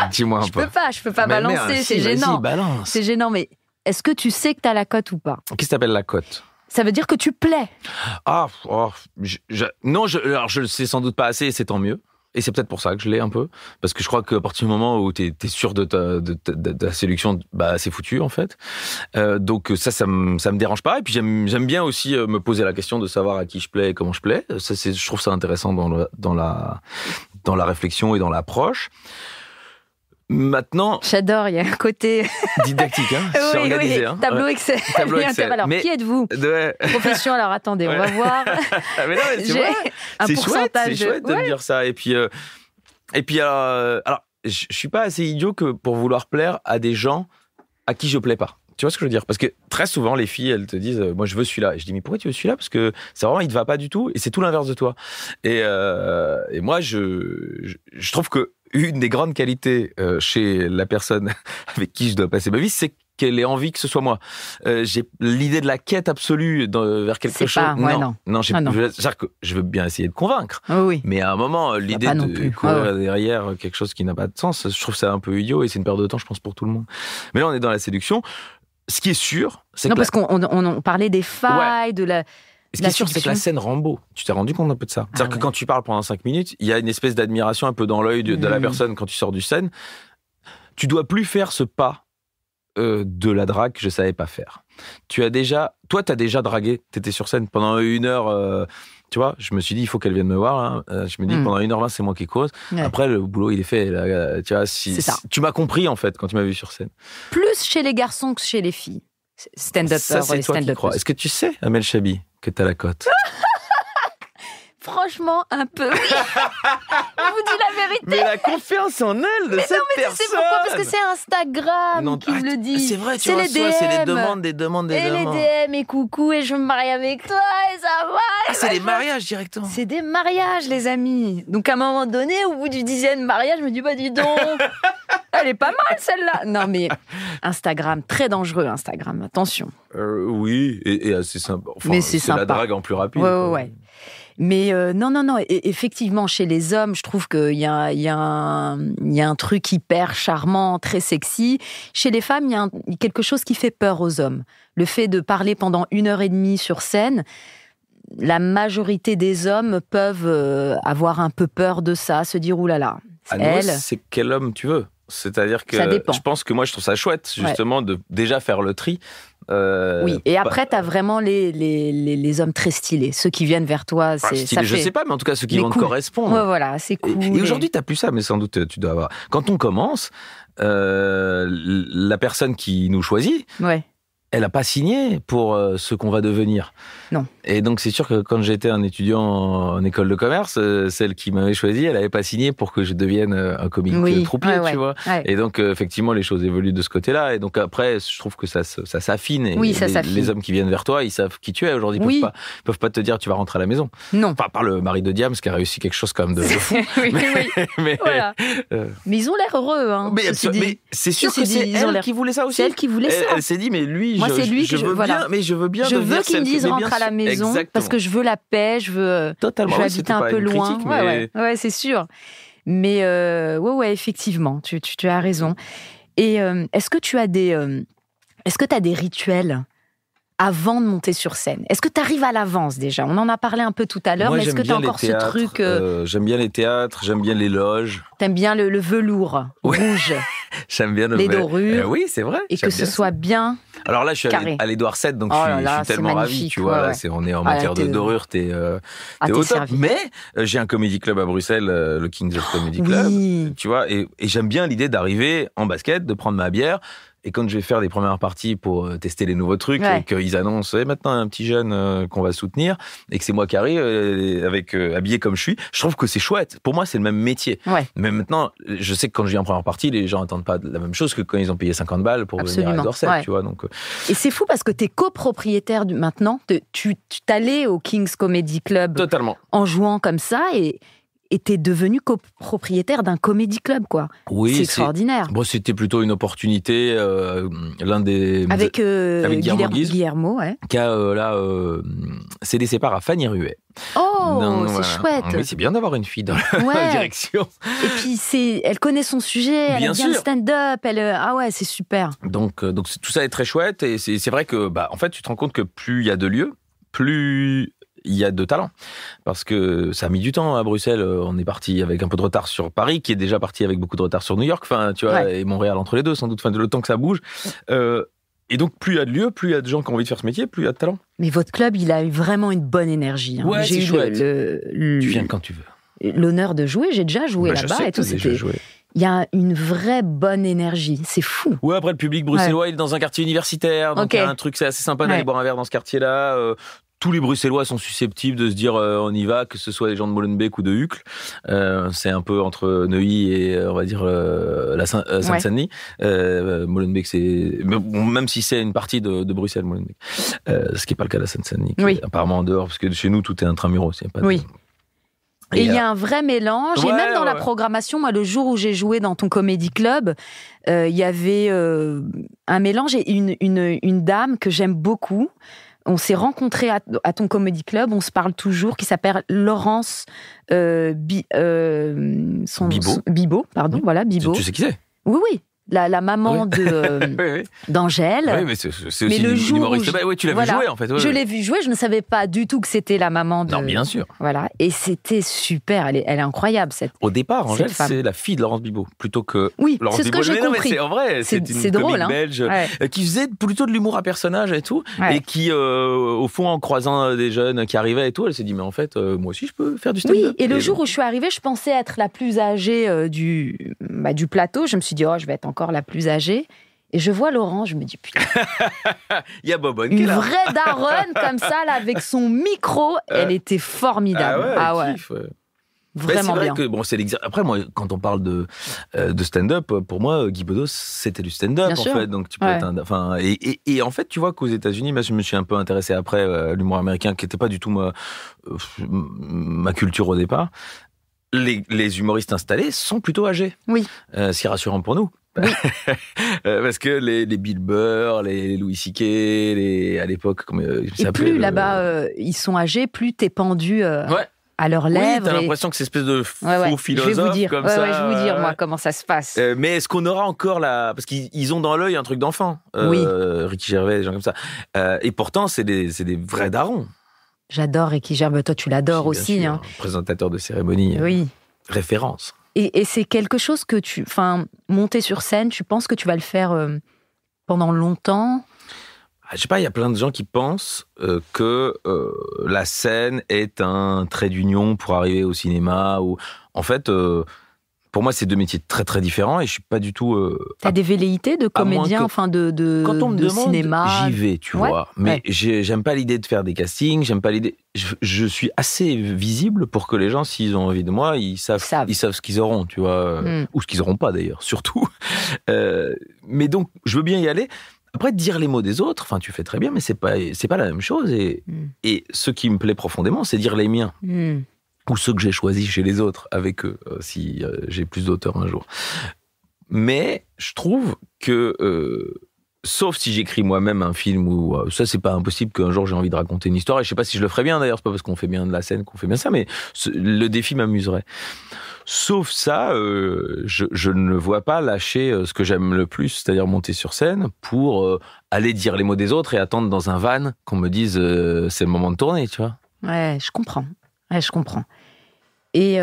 Dis-moi un peu. Je peux pas balancer, c'est gênant. Balance. C'est gênant, mais est-ce que tu sais que t'as la cote ou pas? Qu'est-ce que t'appelles la cote? Ça veut dire que tu plais. Non, alors je le sais sans doute pas assez, et c'est tant mieux. Et c'est peut-être pour ça que je l'ai un peu. Parce que je crois qu'à partir du moment où t'es sûr de ta séduction, c'est foutu, en fait. Donc ça me dérange pas. Et puis j'aime bien aussi me poser la question de savoir à qui je plais et comment je plais. Je trouve ça intéressant dans la réflexion et dans l'approche. Maintenant... J'adore, il y a un côté... dictatique, hein. C'est organisé, hein. Tableau Excel. Alors, qui êtes-vous? Profession, alors attendez, on va voir. Mais non, mais c'est chouette de me dire ça. Et puis alors, je suis pas assez idiot que pour vouloir plaire à des gens à qui je plais pas. Tu vois ce que je veux dire? Parce que très souvent, les filles, elles te disent moi, je veux celui-là. Et je dis mais pourquoi tu veux celui-là? Parce que c'est vraiment, il te va pas du tout et c'est tout l'inverse de toi. Et moi, je trouve que une des grandes qualités chez la personne avec qui je dois passer ma vie, c'est qu'elle ait envie que ce soit moi. J'ai l'idée de la quête absolue vers quelque chose. Non. C'est-à-dire que je veux bien essayer de convaincre. Oui. Mais à un moment, l'idée de courir derrière quelque chose qui n'a pas de sens, je trouve ça un peu idiot et c'est une perte de temps, je pense, pour tout le monde. Mais là, on est dans la séduction. Ce qui est sûr, c'est que... Non, parce qu'on parlait des failles, de la... Ce qui est sûr, c'est que la scène rend beau. Tu t'es rendu compte un peu de ça? C'est-à-dire que quand tu parles pendant 5 minutes, il y a une espèce d'admiration un peu dans l'œil de la personne quand tu sors du scène. Tu dois plus faire ce pas de la drague que je savais pas faire. Toi, t'as déjà dragué, t'étais sur scène pendant 1 heure, tu vois, je me suis dit, il faut qu'elle vienne me voir, hein. Je me dis, pendant 1h20, c'est moi qui cause. Ouais. Après, le boulot, il est fait, là, tu vois, tu m'as compris, en fait, quand tu m'as vu sur scène. Plus chez les garçons que chez les filles. Stand-up. Ça, c'est toi qui crois. Est-ce que tu sais, Amel Chabi, que t'as la cote? Franchement, un peu. Oui. Je vous dis la vérité. Mais la confiance en elle de cette personne. Tu sais pourquoi? Parce que c'est Instagram qui me le dit. C'est vrai, tu reçois, c'est les demandes. Les DM et coucou et je me marie avec toi et ça va. C'est des mariages directement. C'est des mariages, les amis. Donc à un moment donné, au bout du 10e mariage, je me dis, bah dis donc, elle est pas mal celle-là. Non mais Instagram, très dangereux Instagram, attention. Oui, et assez sympa. Enfin, mais c'est sympa. La drague en plus rapide. Ouais. Mais non. Et effectivement, chez les hommes, je trouve qu'il y a un truc hyper charmant, très sexy. Chez les femmes, il y a quelque chose qui fait peur aux hommes. Le fait de parler pendant 1h30 sur scène, la majorité des hommes peuvent avoir un peu peur de ça, se dire oulala. C'est quel homme tu veux. C'est-à-dire que je pense que moi, je trouve ça chouette, justement, de déjà faire le tri. Oui, et après, t'as vraiment les hommes très stylés. Ceux qui viennent vers toi, stylés, je sais pas, mais en tout cas, ceux qui vont te correspondre. Ouais, voilà, c'est cool. Et aujourd'hui, t'as plus ça, mais sans doute, tu dois avoir. Quand on commence, la personne qui nous choisit, elle n'a pas signé pour ce qu'on va devenir. Non. Et donc, c'est sûr que quand j'étais un étudiant en école de commerce, celle qui m'avait choisi, elle n'avait pas signé pour que je devienne un comique troupier, tu vois. Ouais. Et donc, effectivement, les choses évoluent de ce côté-là. Et donc, après, je trouve que ça s'affine. Et les hommes qui viennent vers toi, ils savent qui tu es. Aujourd'hui, ils peuvent pas te dire tu vas rentrer à la maison. Non. Enfin, par le mari de Diams, qui a réussi quelque chose quand même de fou. Mais ils ont l'air heureux. Hein, mais c'est sûr que c'est elle qui voulait ça aussi. C'est elle qui voulait ça. Elle s'est dit, mais lui, moi, c'est lui je veux bien, mais je veux bien devenir veux qu'il me dise rentre à la maison. Exactement. Parce que je veux la paix, je veux habiter un peu loin. Critique, ouais, c'est sûr. Mais effectivement, tu as raison. Et est-ce que tu as des rituels avant de monter sur scène? Est-ce que tu arrives à l'avance déjà? On en a parlé un peu tout à l'heure, mais est-ce que tu as encore ce truc J'aime bien les théâtres, j'aime bien les loges. T'aimes bien le velours rouge. J'aime bien les dorures. Oui, c'est vrai. Et que ce soit bien. Alors là, je suis à l'Édouard VII, donc je suis tellement ravi, tu vois. Là, on est en matière de dorure, t'es au top. Mais j'ai un comédie club à Bruxelles, le King's of Comedy Club, tu vois, et j'aime bien l'idée d'arriver en basket, de prendre ma bière. Et quand je vais faire des premières parties pour tester les nouveaux trucs, et qu'ils annoncent maintenant un petit jeune qu'on va soutenir, et que c'est moi qui arrive, habillé comme je suis, je trouve que c'est chouette. Pour moi, c'est le même métier. Ouais. Mais maintenant, je sais que quand je viens en première partie, les gens n'attendent pas la même chose que quand ils ont payé 50 balles pour venir à Dorset, tu vois. Donc, et c'est fou parce que tu es copropriétaire maintenant. Tu t'allais au King's Comedy Club. Totalement. En jouant comme ça et t'es devenu copropriétaire d'un comédie club, quoi. Oui, c'est extraordinaire. Bon, c'était plutôt une opportunité. Avec Guillermo, qui a s'est laissé part à Fanny Ruet. Oh, donc, c'est chouette. Oui, c'est bien d'avoir une fille dans la direction. Et puis elle connaît son sujet, elle aime bien le stand-up, c'est super. Donc tout ça est très chouette et c'est vrai que en fait tu te rends compte que plus il y a de lieux, plus il y a de talent. Parce que ça a mis du temps à Bruxelles. On est parti avec un peu de retard sur Paris, qui est déjà parti avec beaucoup de retard sur New York, tu vois, et Montréal entre les deux, sans doute, le temps que ça bouge. Et donc, plus il y a de lieux, plus il y a de gens qui ont envie de faire ce métier, plus il y a de talent. Mais votre club, il a eu vraiment une bonne énergie. Hein. Ouais, j'ai c'est eu chouette. Tu viens quand tu veux. L'honneur de jouer, j'ai déjà joué là-bas et tout. Il y a une vraie bonne énergie, c'est fou. Ouais, après le public bruxellois, il est dans un quartier universitaire, donc il y a un truc, c'est assez sympa d'aller boire un verre dans ce quartier-là. Tous les Bruxellois sont susceptibles de se dire on y va, que ce soit les gens de Molenbeek ou de Uccle. C'est un peu entre Neuilly et on va dire la Seine-Saint-Denis. Molenbeek, c'est même si c'est une partie de Bruxelles, Molenbeek. Ce qui n'est pas le cas de la Seine-Saint-Denis. Apparemment en dehors, parce que chez nous tout est intramuros. Et il y a un vrai mélange. Et même dans la programmation, moi, le jour où j'ai joué dans ton comédie club, il y avait un mélange et une dame que j'aime beaucoup. On s'est rencontrés à ton comédie club, on se parle toujours, qui s'appelle Laurence Bibo. Bibo. Voilà, Bibo. Tu sais qui c'est? Oui. la maman d'Angèle. Oui, mais c'est aussi mais le jour humoriste. Oui, tu l'as vu jouer, en fait. Je l'ai vu jouer, je ne savais pas du tout que c'était la maman de... Non, bien sûr. Voilà, et c'était super, elle est incroyable, Au départ, Angèle, cette femme. C'est la fille de Laurence Bibot, plutôt que oui, Laurence c'est ce Bibot. que j'ai compris. Mais en vrai, c'est une drôle, comique belge qui faisait plutôt de l'humour à personnage et tout, et qui, au fond, en croisant des jeunes qui arrivaient et tout, elle s'est dit, mais en fait, moi aussi, je peux faire du stand-up. Oui, et le jour où je suis arrivée, je pensais être la plus âgée du plateau. Je me suis dit, je vais être encore la plus âgée. Et je vois Laurent, je me dis, putain. Il y a Bobonne qui est là. Une vraie daronne comme ça, là, avec son micro. Elle était formidable. Ouais. Vraiment c'est bien. vrai que, c'est Après, moi, quand on parle de stand-up, pour moi, Guy Bedos, c'était du stand-up, bien en sûr. fait. Donc, tu peux et en fait, tu vois qu'aux États-Unis, moi, je me suis un peu intéressé après à l'humour américain, qui n'était pas du tout ma culture au départ. Les humoristes installés sont plutôt âgés. Oui. Ce qui est rassurant pour nous. Oui. Parce que les Bill Burr, les Louis C.K., à l'époque, et plus là-bas, ils sont âgés, plus t'es pendu à leurs lèvres. Oui, t'as l'impression que c'est une espèce de faux philosophe je vais vous dire, comme ça. je vais vous dire, moi, comment ça se passe. Mais est-ce qu'on aura encore parce qu'ils ont dans l'œil un truc d'enfant. Oui. Ricky Gervais, des gens comme ça. Et pourtant, c'est des vrais darons. J'adore Ricky Gervais. Toi, tu l'adores aussi. Sûr, hein. Présentateur de cérémonie. Oui. Référence. Et c'est quelque chose que monter sur scène, tu penses que tu vas le faire pendant longtemps ? Je sais pas, il y a plein de gens qui pensent que la scène est un trait d'union pour arriver au cinéma. En fait, pour moi, c'est deux métiers très très différents et je suis pas du tout. T'as des velléités de comédien, quand on me demande, cinéma. j'y vais, tu vois. Mais j'aime pas l'idée de faire des castings. J'aime pas l'idée. Je suis assez visible pour que les gens, s'ils ont envie de moi, ils savent ce qu'ils auront, tu vois, ou ce qu'ils auront pas d'ailleurs, surtout. Mais donc, je veux bien y aller. Après, dire les mots des autres, enfin, tu fais très bien, mais c'est pas la même chose. Et ce qui me plaît profondément, c'est dire les miens. Ou ceux que j'ai choisis chez les autres, avec eux, si j'ai plus d'auteurs un jour. Mais je trouve que, sauf si j'écris moi-même un film, ou ça, c'est pas impossible qu'un jour j'ai envie de raconter une histoire, et je sais pas si je le ferais bien d'ailleurs, c'est pas parce qu'on fait bien de la scène qu'on fait bien ça, mais le défi m'amuserait. Sauf ça, je ne vois pas lâcher ce que j'aime le plus, c'est-à-dire monter sur scène pour aller dire les mots des autres et attendre dans un van qu'on me dise c'est le moment de tourner, tu vois. Ouais, je comprends. Et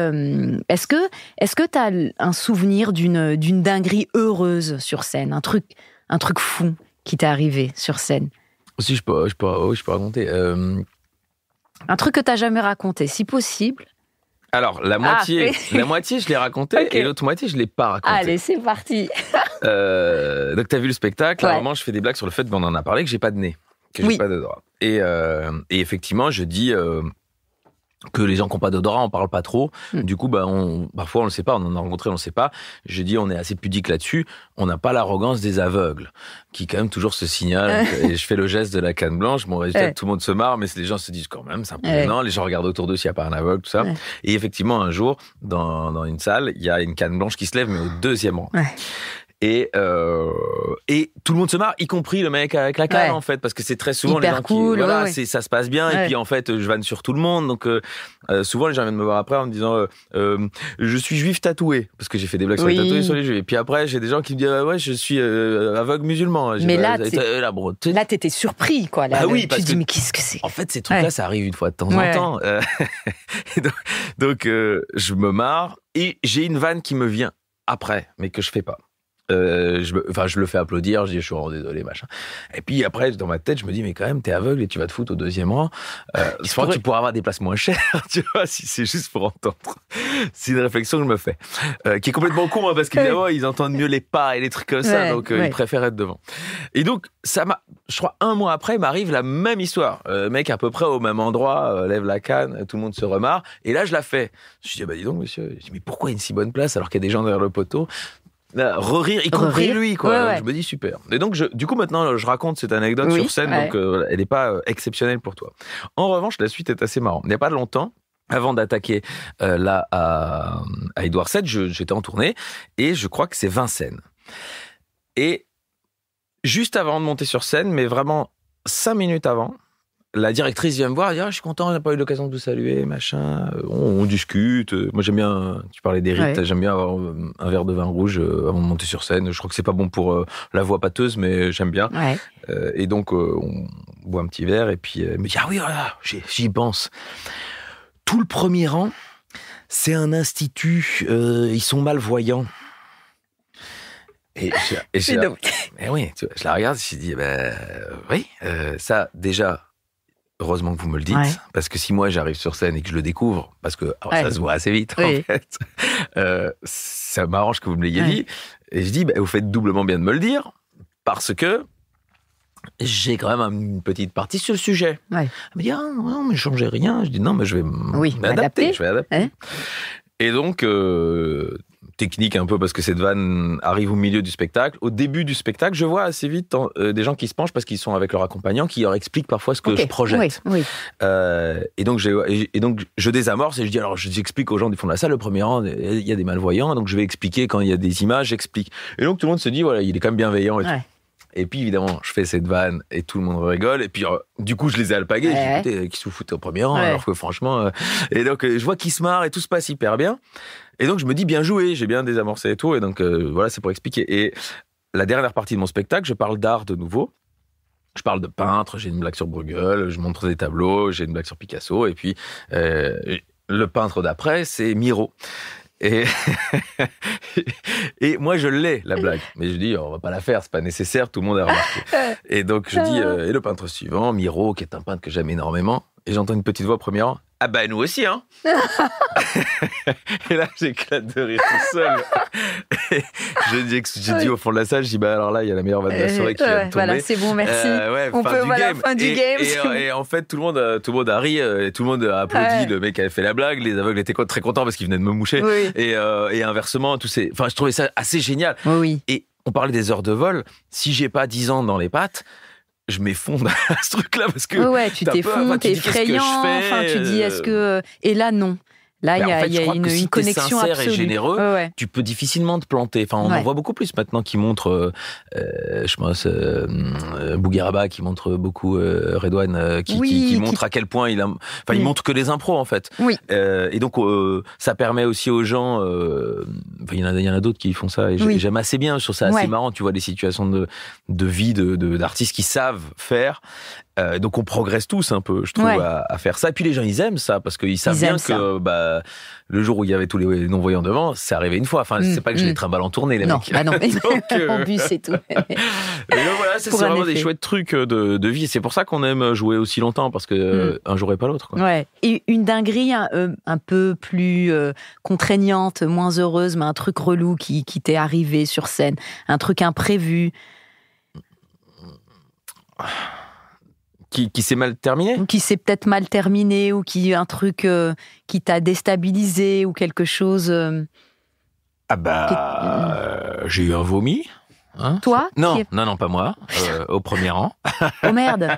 est-ce que t'as un souvenir d'une dinguerie heureuse sur scène, un truc fou qui t'est arrivé sur scène? Si je peux raconter. Un truc que t'as jamais raconté, si possible. Alors, la moitié, je l'ai raconté, okay. Et l'autre moitié, je l'ai pas raconté. Allez, c'est parti. Donc, t'as vu le spectacle. À un moment, je fais des blagues sur le fait, on en a parlé, que j'ai pas de nez, que j'ai pas d'odorat. Et effectivement, je dis que les gens qui n'ont pas d'odorat, on parle pas trop. Du coup, parfois, on le sait pas, on en a rencontré, on le sait pas. Je dis, on est assez pudique là-dessus. On n'a pas l'arrogance des aveugles, qui quand même toujours se signalent. Et je fais le geste de la canne blanche. Bon, résultat, tout le monde se marre, mais les gens se disent quand même, c'est un peu gênant. Les gens regardent autour d'eux s'il n'y a pas un aveugle, tout ça. Et effectivement, un jour, dans une salle, il y a une canne blanche qui se lève, mais au deuxième rang. Et tout le monde se marre, y compris le mec avec la canne, en fait, parce que c'est très souvent hyper les gens cool, qui, ça se passe bien, et puis en fait, je vanne sur tout le monde, donc souvent les gens viennent me voir après en me disant je suis juif tatoué, parce que j'ai fait des blagues sur les tatoués sur les juifs, et puis après j'ai des gens qui me disent ouais, je suis aveugle musulman. Mais là, t'étais surpris, quoi. Là, oui, tu te dis mais qu'est-ce que c'est? En fait, ces trucs-là, ça arrive une fois de temps en temps. Donc je me marre, et j'ai une vanne qui me vient après, mais que je fais pas. Je le fais applaudir, je dis je suis vraiment désolé, machin. Et puis après, dans ma tête, je me dis mais quand même, t'es aveugle et tu vas te foutre au deuxième rang. Je pense que tu pourras avoir des places moins chères, tu vois, si c'est juste pour entendre. C'est une réflexion que je me fais, qui est complètement con, hein, parce qu'évidemment, ils entendent mieux les pas et les trucs comme ça, donc ils préfèrent être devant. Et donc, je crois, un mois après, m'arrive la même histoire. Mec, à peu près au même endroit, lève la canne, tout le monde se remarre. Et là, je la fais. Je dis, dis donc, monsieur, mais pourquoi il y a une si bonne place alors qu'il y a des gens derrière le poteau? Rire, y compris lui, quoi. Je me dis super. Et donc, du coup, maintenant, je raconte cette anecdote sur scène, donc elle n'est pas exceptionnelle pour toi. En revanche, la suite est assez marrante. Il n'y a pas longtemps, avant d'attaquer là à Édouard VII, j'étais en tournée, et je crois que c'est Vincennes. Et juste avant de monter sur scène, mais vraiment 5 minutes avant, la directrice vient me voir, elle dit, je suis content, on n'a pas eu l'occasion de vous saluer, machin. On discute. Moi, j'aime bien, tu parlais des rites, j'aime bien avoir un verre de vin rouge avant de monter sur scène. Je crois que c'est pas bon pour la voix pâteuse, mais j'aime bien. Ouais. Et donc, on boit un petit verre, et puis elle me dit, oui, voilà, j'y pense. Tout le premier rang, c'est un institut, ils sont malvoyants. Et oui, tu vois, je la regarde, je me dis, oui, ça, déjà, heureusement que vous me le dites, parce que si moi j'arrive sur scène et que je le découvre, parce que ça se voit assez vite, en fait, ça m'arrange que vous me l'ayez dit, et je dis, vous faites doublement bien de me le dire, parce que j'ai quand même une petite partie sur le sujet. Elle me dit, non, mais changez rien. Je dis, non, mais je vais m'adapter. Je vais adapter. Et donc, technique un peu parce que cette vanne arrive au milieu du spectacle. Au début du spectacle, je vois assez vite des gens qui se penchent parce qu'ils sont avec leur accompagnant, qui leur expliquent parfois ce que je projette. Et donc je désamorce et je dis, alors j'explique aux gens du fond de la salle, le premier rang, il y a des malvoyants, donc je vais expliquer quand il y a des images, j'explique. Et donc tout le monde se dit, voilà, il est quand même bienveillant et tout. Et puis, évidemment, je fais cette vanne et tout le monde rigole. Et puis, du coup, je les ai alpagués. Je dis, écoutez, qui se foutent au premier rang, alors que franchement... Et donc, je vois qu'ils se marrent et tout se passe hyper bien. Et donc, je me dis, bien joué, j'ai bien désamorcé et tout. Et donc, voilà, c'est pour expliquer. Et la dernière partie de mon spectacle, je parle d'art de nouveau. Je parle de peintre, j'ai une blague sur Bruegel, je montre des tableaux, j'ai une blague sur Picasso. Et puis, le peintre d'après, c'est Miro. Et moi, je l'ai, la blague. Mais je dis, on va pas la faire, c'est pas nécessaire, tout le monde a remarqué. Et donc, je dis, et le peintre suivant, Miro, qui est un peintre que j'aime énormément. Et j'entends une petite voix au premier rang. Ah nous aussi, hein. Et là, j'éclate de rire tout seul. Et j'ai dit au fond de la salle, je dis, alors là, il y a la meilleure vanne de la soirée qui vient de tomber. Voilà, c'est bon, merci. On peut voir la fin du game. Et en fait, tout le monde a ri, et tout le monde a applaudi le mec qui avait fait la blague. Les aveugles étaient très contents parce qu'ils venaient de me moucher. Et inversement, je trouvais ça assez génial. Et on parlait des heures de vol. Si j'ai pas 10 ans dans les pattes, je m'effonde à ce truc-là parce que tu t'effondes, t'es effrayant. Tu dis, est-ce que... Et là, non. Là, il y a une connexion absolue. Et généreux, tu peux difficilement te planter. Enfin, on en voit beaucoup plus maintenant qui montrent, je pense, Bougueraba qui montre beaucoup, Redouane qui montre à quel point il montre que les impros en fait. Et donc ça permet aussi aux gens, il y en a d'autres qui font ça et j'aime assez bien sur ça, assez marrant. Tu vois des situations de vie d'artistes qui savent faire. Donc on progresse tous un peu, je trouve, à faire ça. Et puis les gens, ils aiment ça parce qu'ils savent bien que le jour où il y avait tous les non-voyants devant, c'est arrivé une fois. Enfin, c'est pas que je les trimballe en tournée, les mecs. Non, en bus et tout. Et donc voilà, c'est vraiment des chouettes trucs de vie. C'est pour ça qu'on aime jouer aussi longtemps parce que un jour et pas l'autre. Et une dinguerie un peu plus contraignante, moins heureuse, mais un truc relou qui t'est arrivé sur scène, un truc imprévu. Qui s'est mal terminé ? Ou qui s'est peut-être mal terminé, ou un truc qui t'a déstabilisé, ou quelque chose... j'ai eu un vomi. Hein ? Toi ? Non, pas moi. Au premier rang. Oh merde.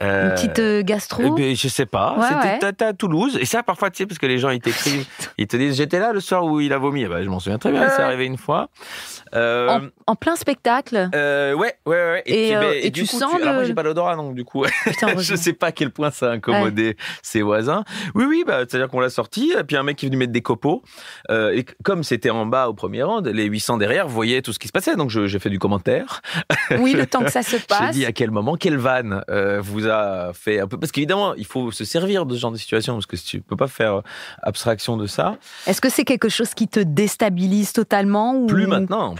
Une petite gastro ? Je sais pas. C'était à Toulouse. Et ça, parfois, tu sais, parce que les gens, ils t'écrivent, ils te disent, j'étais là le soir où il a vomi. Je m'en souviens très bien, c'est arrivé une fois. En plein spectacle. Ouais. Et du tu coup, sens alors moi, j'ai pas l'odorat, donc du coup, Putain, je sais pas à quel point ça a incommodé ses voisins. Oui, c'est-à-dire qu'on l'a sorti, et puis un mec qui est venu mettre des copeaux. Et comme c'était en bas au premier rang, les 800 derrière voyaient tout ce qui se passait, donc j'ai fait du commentaire. Oui, le temps que ça se passe. J'ai dit à quel moment, quelle vanne vous a fait un peu... Parce qu'évidemment, il faut se servir de ce genre de situation, parce que tu peux pas faire abstraction de ça. Est-ce que c'est quelque chose qui te déstabilise totalement ou... Plus maintenant,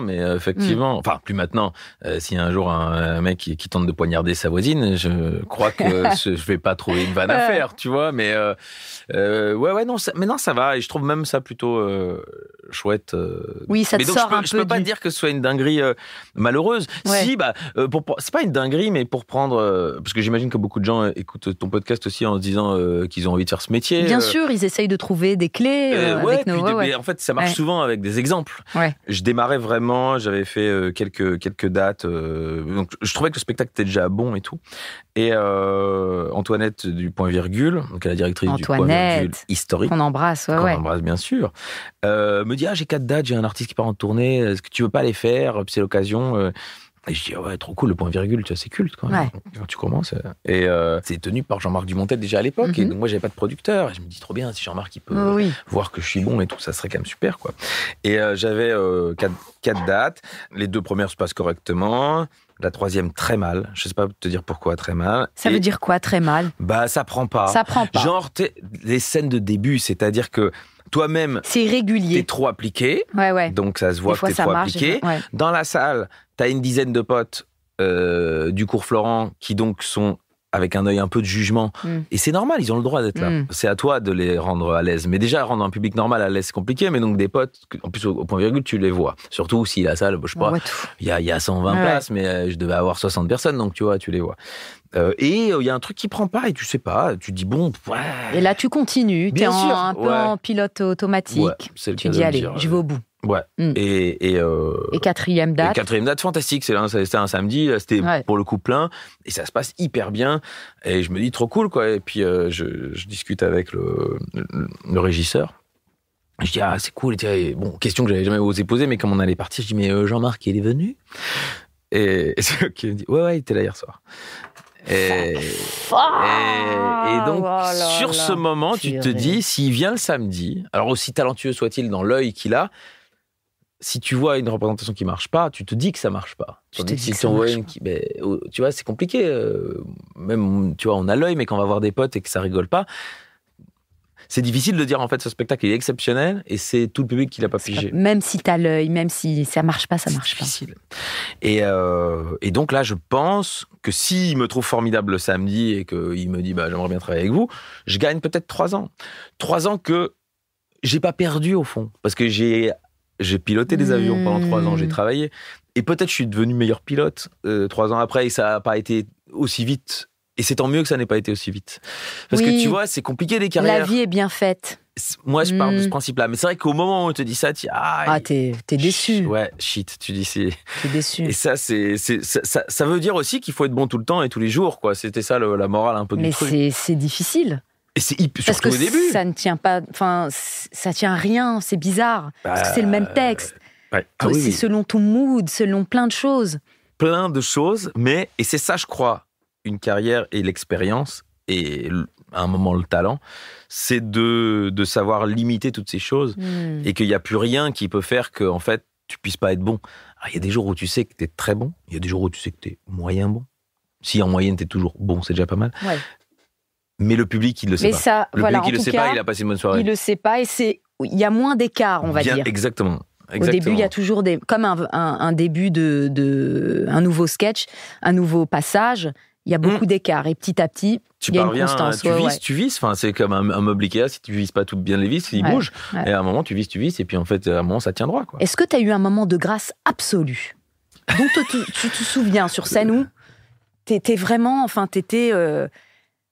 mais effectivement... Enfin, plus maintenant. S'il y a un jour un mec qui tente de poignarder sa voisine, je crois que je vais pas trouver une vanne à faire, tu vois, mais... non, ça va, et je trouve même ça plutôt chouette. Oui, ça te sort un peu. Je peux pas dire que ce soit une dinguerie malheureuse. Si, c'est pas une dinguerie, mais pour prendre... parce que j'imagine que beaucoup de gens écoutent ton podcast aussi en se disant qu'ils ont envie de faire ce métier. Bien sûr, ils essayent de trouver des clés avec nos... Mais en fait, ça marche souvent avec des exemples. Je démarrais vraiment, j'avais fait quelques dates. Donc, je trouvais que le spectacle était déjà bon et tout. Et Antoinette du Point Virgule, donc la directrice du Point Virgule historique. On embrasse, qu'on embrasse bien sûr. Me dit, j'ai 4 dates, j'ai un artiste qui part en tournée, est-ce que tu veux pas les faire ? C'est l'occasion. Et je dis, ouais, trop cool, le point virgule, tu vois, c'est culte quand même. Ouais. Quand tu commences. Et c'est tenu par Jean-Marc Dumontet déjà à l'époque. Et donc, moi, j'avais pas de producteur. Et je me dis, trop bien, si Jean-Marc, il peut voir que je suis bon et tout, ça serait quand même super, quoi. Et j'avais 4 dates. Les 2 premières se passent correctement. La 3e, très mal. Je sais pas te dire pourquoi très mal. Ça veut dire quoi, très mal? Bah, ça prend pas. Ça prend pas. Genre, les scènes de début, c'est-à-dire que toi-même, c'est irrégulier. T'es trop appliqué. Ouais. Donc, ça se voit que t'es trop appliqué. Ouais. Dans la salle, t'as une dizaine de potes du cours Florent qui donc sont avec un œil un peu de jugement. Et c'est normal, ils ont le droit d'être là. C'est à toi de les rendre à l'aise. Mais déjà, rendre un public normal à l'aise, c'est compliqué. Mais donc des potes, en plus au point virgule, tu les vois. Surtout si la salle, je sais pas, il y a 120 places, mais je devais avoir 60 personnes, donc tu vois, tu les vois. Et il y a un truc qui prend pas et tu sais pas, tu dis bon. Ouais. Et là, tu continues, t'es un peu en pilote automatique. Ouais, c'est le tu dis allez, je vais au bout. Ouais. Et 4e date. 4e date, fantastique. C'était un samedi, c'était pour le coup plein. Et ça se passe hyper bien. Et je me dis trop cool, quoi. Et puis, je discute avec le régisseur. Je dis, c'est cool. Et bon, question que j'avais jamais osé poser, mais comme on allait partir, je dis, mais Jean-Marc, il est venu? Et c'est lui qui me dit, ouais, il était là hier soir. Et donc, sur ce moment, tu te dis, s'il vient le samedi, alors aussi talentueux soit-il dans l'œil qu'il a, si tu vois une représentation qui marche pas, tu te dis que ça marche pas. Tandis que si tu vois une qui, tu vois, c'est compliqué. Même, tu vois, on a l'œil, mais quand on va voir des potes et que ça rigole pas, c'est difficile de dire en fait ce spectacle est exceptionnel et c'est tout le public qui l'a pas pigé. Même si t'as l'œil, même si ça marche pas, ça marche pas. C'est difficile. Et donc là, je pense que s'il me trouve formidable le samedi et qu'il me dit j'aimerais bien travailler avec vous, je gagne peut-être 3 ans. 3 ans que j'ai pas perdu au fond, parce que j'ai piloté des avions pendant 3 ans, j'ai travaillé. Et peut-être je suis devenu meilleur pilote 3 ans après et ça n'a pas été aussi vite. Et c'est tant mieux que ça n'ait pas été aussi vite. Parce que tu vois, c'est compliqué des carrières. La vie est bien faite. Moi, je pars de ce principe-là. Mais c'est vrai qu'au moment où on te dit ça, tu dis t'es déçu. Ouais, shit, tu dis c'est. T'es déçu. Et ça, ça veut dire aussi qu'il faut être bon tout le temps et tous les jours, quoi. C'était ça la morale un peu du truc. Mais c'est difficile. Et c'est surtout au début. Ça ne tient pas. Enfin, ça tient à rien. C'est bizarre. Parce que c'est le même texte. Ouais. C'est selon ton mood, selon plein de choses. Plein de choses, mais et c'est ça, je crois, une carrière et l'expérience et à un moment le talent, c'est de savoir limiter toutes ces choses et qu'il n'y a plus rien qui peut faire que en fait tu puisses pas être bon. Il y a des jours où tu sais que tu es très bon, il y a des jours où tu sais que tu es moyen bon. Si en moyenne tu es toujours bon, c'est déjà pas mal. Ouais. Mais le public, il le sait pas. Le public, il le sait pas, il a passé une bonne soirée. Il le sait pas et il y a moins d'écart, on va dire. Exactement. Au début, il y a toujours comme un début de un nouveau sketch, un nouveau passage. Il y a beaucoup d'écart et petit à petit, il y a une constance. Tu vises. Enfin, c'est comme un meuble Ikea. Si tu vises pas tout bien les vis, il bouge. Ouais. Et à un moment, tu vises. Et puis en fait, à un moment, ça tient droit, quoi. Est-ce que tu as eu un moment de grâce absolue dont tu te souviens sur scène où t'étais vraiment,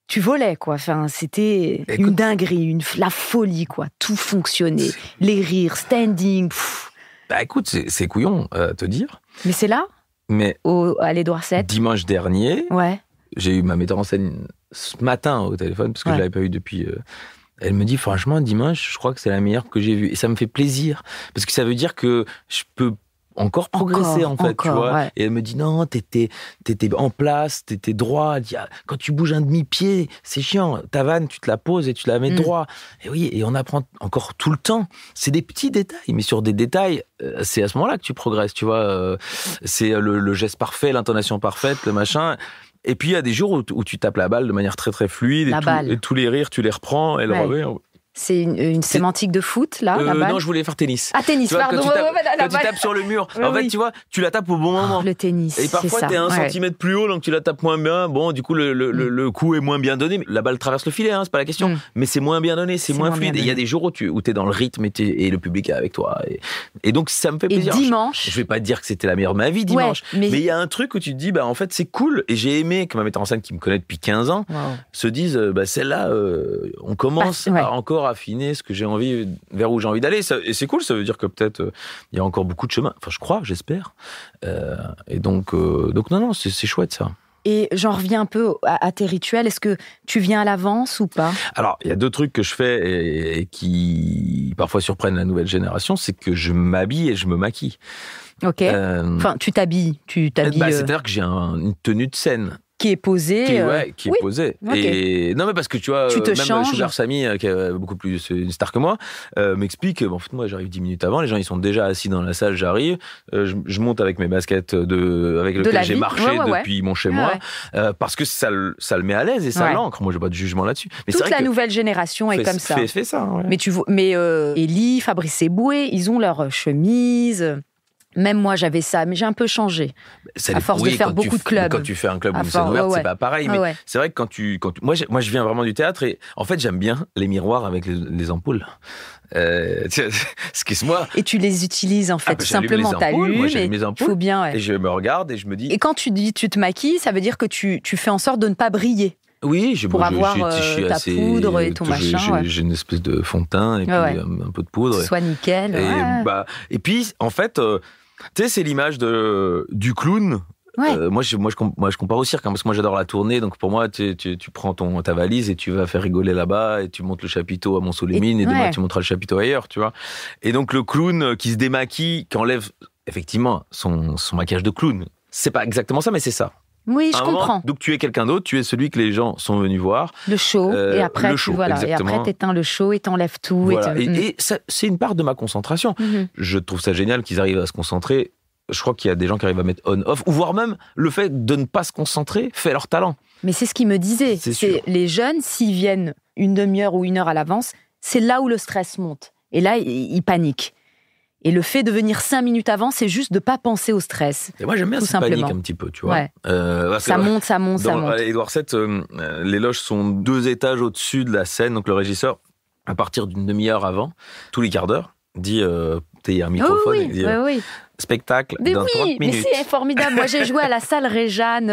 tu volais, quoi. Enfin, c'était une dinguerie, la folie, quoi. Tout fonctionnait. Les rires, standing. Écoute, c'est couillon te dire. Mais c'est là. Mais à l'Édouard VII. Dimanche dernier. Ouais. J'ai eu ma metteur en scène ce matin au téléphone, parce que je l'avais pas eu depuis. Elle me dit, franchement, dimanche, je crois que c'est la meilleure que j'ai vue. Et ça me fait plaisir, parce que ça veut dire que je peux encore progresser, en fait, tu vois. Ouais. Et elle me dit, non, t'étais en place, t'étais droit. Elle dit, quand tu bouges un demi-pied, c'est chiant. Ta vanne, tu te la poses et tu la mets droit. Et oui, et on apprend encore tout le temps. C'est des petits détails, mais sur des détails, c'est à ce moment-là que tu progresses, tu vois. C'est le geste parfait, l'intonation parfaite, le machin. Et puis, il y a des jours où tu tapes la balle de manière très, très fluide. Et tous les rires, tu les reprends. Et le revers. C'est une sémantique de foot, là, la balle? Non, je voulais faire tennis. Ah, tennis, vois, pardon. Quand tu tapes sur le mur, en fait, tu vois, tu la tapes au bon moment. Le tennis, et parfois, t'es 1 centimètre plus haut, donc tu la tapes moins bien. Bon, du coup, le coup est moins bien donné. La balle traverse le filet, c'est pas la question. Mais c'est moins bien donné, c'est moins fluide. Et il y a des jours où t'es dans le rythme et le public est avec toi. Et donc, ça me fait plaisir. Et dimanche. Je vais pas te dire que c'était la meilleure de ma vie, dimanche. Mais il y a un truc où tu te dis, en fait, c'est cool. Et j'ai aimé que ma metteur en scène qui me connaît depuis 15 ans se dise, celle-là, on commence à encore affiner ce que j'ai envie, vers où j'ai envie d'aller. Et c'est cool, ça veut dire que peut-être il y a encore beaucoup de chemin. Enfin, je crois, j'espère. Et donc non, c'est chouette, ça. Et j'en reviens un peu à tes rituels. Est-ce que tu viens à l'avance ou pas? Alors, il y a 2 trucs que je fais et qui parfois surprennent la nouvelle génération, c'est que je m'habille et je me maquille. Ok. Enfin, tu t'habilles. C'est-à-dire que j'ai une tenue de scène. Qui est posée. Qui est posée. Okay. Et non, mais parce que tu vois, tu te même changes. Sugar Sammy, qui est beaucoup plus une star que moi, m'explique, en fait, moi, j'arrive 10 minutes avant, les gens, ils sont déjà assis dans la salle, j'arrive, je monte avec mes baskets avec lesquelles j'ai marché depuis mon chez-moi, parce que ça le met à l'aise et ça l'ancre. Moi, j'ai pas de jugement là-dessus. Mais toute la nouvelle génération est comme ça. Fait ça, ouais. Mais Elie, Fabrice Eboué, ils ont leur chemise. Même moi, j'avais ça, mais j'ai un peu changé. À force de faire beaucoup de clubs. Quand tu fais un club ou une scène ouverte, c'est pas pareil. Mais c'est vrai que moi, je viens vraiment du théâtre et en fait, j'aime bien les miroirs avec les ampoules. Excuse-moi. Et tu les utilises en fait, tout simplement. Moi, j'allume mes ampoules. Faut bien. Et je me regarde et je me dis. Et quand tu dis tu te maquilles, ça veut dire que tu fais en sorte de ne pas briller. Oui, pour avoir ta poudre et ton machin. J'ai une espèce de fond de teint et puis un peu de poudre. Soit nickel. Et puis, en fait, tu sais, c'est l'image du clown. Ouais. Moi, je compare au cirque, parce que moi, j'adore la tournée. Donc, pour moi, tu prends ta valise et tu vas faire rigoler là-bas et tu montes le chapiteau à Mont-Solémine et demain, tu monteras le chapiteau ailleurs, tu vois. Et donc, le clown qui se démaquille, qui enlève effectivement son maquillage de clown. C'est pas exactement ça, mais c'est ça. Oui, je comprends. Donc tu es quelqu'un d'autre, tu es celui que les gens sont venus voir. Le show, et après exactement. t'éteins le show et t'enlèves tout. Voilà. Et ça, c'est une part de ma concentration. Mm-hmm. Je trouve ça génial qu'ils arrivent à se concentrer. Je crois qu'il y a des gens qui arrivent à mettre on-off, ou voire même le fait de ne pas se concentrer fait leur talent. Mais c'est ce qu'il me disait. C'est les jeunes, s'ils viennent une demi-heure ou une heure à l'avance, c'est là où le stress monte. Et là, ils paniquent. Et le fait de venir 5 minutes avant, c'est juste de ne pas penser au stress. Et moi, j'aime bien cette panique un petit peu, tu vois. Ouais. Ça monte. À Édouard VII, les loges sont 2 étages au-dessus de la scène. Donc, le régisseur, à partir d'une demi-heure avant, tous les quarts d'heure, dit, il y a un microphone, il dit, spectacle dans 30 minutes. Mais c'est formidable. Moi, j'ai joué à la salle Réjeanne,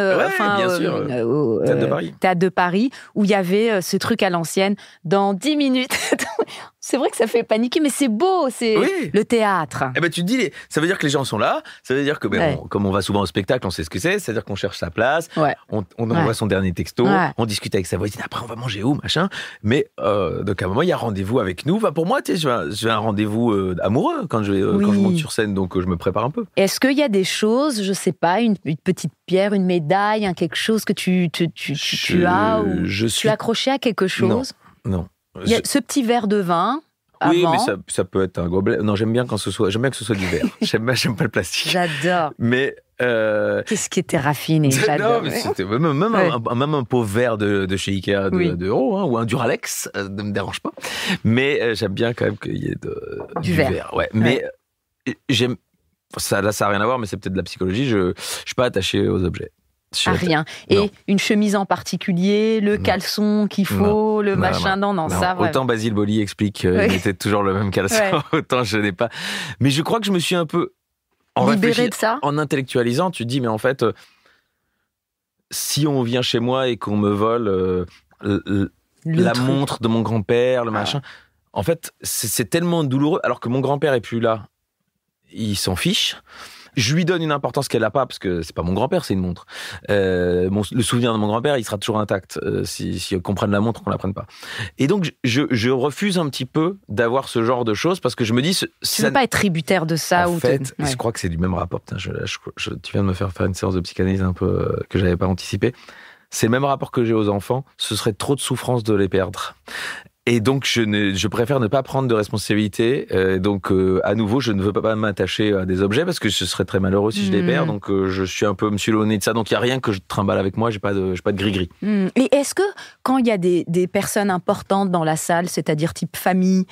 Théâtre de Paris, où il y avait ce truc à l'ancienne, dans 10 minutes. C'est vrai que ça fait paniquer, mais c'est beau, c'est le théâtre. Eh ben, tu te dis, ça veut dire que les gens sont là, ça veut dire que, comme on va souvent au spectacle, on sait ce que c'est-à-dire qu'on cherche sa place, on envoie son dernier texto, on discute avec sa voisine, après on va manger où, machin. Mais, donc à un moment, il y a rendez-vous avec nous. Enfin, pour moi, tu sais, j'ai un rendez-vous amoureux quand je monte sur scène, donc je me prépare un peu. Est-ce qu'il y a des choses, je sais pas, une petite pierre, une médaille, quelque chose que tu as, ou tu es accroché à quelque chose? Non. Il y a ce petit verre de vin. Oui, avant. mais ça peut être un gobelet. Non, j'aime bien que ce soit du verre. j'aime pas le plastique. J'adore. Mais qu'est-ce qui était raffiné. J'adore. Non, mais c'était même un pot vert de chez Ikea de euros, ou un Duralex, ça ne me dérange pas. Mais j'aime bien quand même qu'il y ait du verre. Ouais. Mais j'aime ça. Là, ça n'a rien à voir, mais c'est peut-être de la psychologie. Je suis pas attaché aux objets. À rien. Et une chemise en particulier, le caleçon qu'il faut, le machin, non, ça, vraiment. Autant Basile Boli explique qu'il était toujours le même caleçon, autant je n'ai pas. Mais je crois que je me suis un peu libéré de ça. En intellectualisant, tu te dis, mais en fait, si on vient chez moi et qu'on me vole la montre de mon grand-père, le machin, en fait, c'est tellement douloureux, alors que mon grand-père est plus là, il s'en fiche. Je lui donne une importance qu'elle n'a pas, parce que c'est pas mon grand-père, c'est une montre. Le souvenir de mon grand-père, il sera toujours intact, si qu'on prenne la montre, qu'on la prenne pas. Et donc, je refuse un petit peu d'avoir ce genre de choses, parce que je me dis... Tu veux pas être tributaire de ça? En fait, je crois que c'est du même rapport. Putain, tu viens de me faire une séance de psychanalyse un peu que j'avais pas anticipé. C'est le même rapport que j'ai aux enfants. Ce serait trop de souffrance de les perdre. Et donc, je préfère ne pas prendre de responsabilité. Donc, à nouveau, je ne veux pas m'attacher à des objets parce que ce serait très malheureux si je les perds. Donc, je suis un peu monsieur le nez de ça. Donc, il n'y a rien que je trimballe avec moi. J'ai pas de gris-gris. Et est-ce que, quand il y a des personnes importantes dans la salle, c'est-à-dire type famille,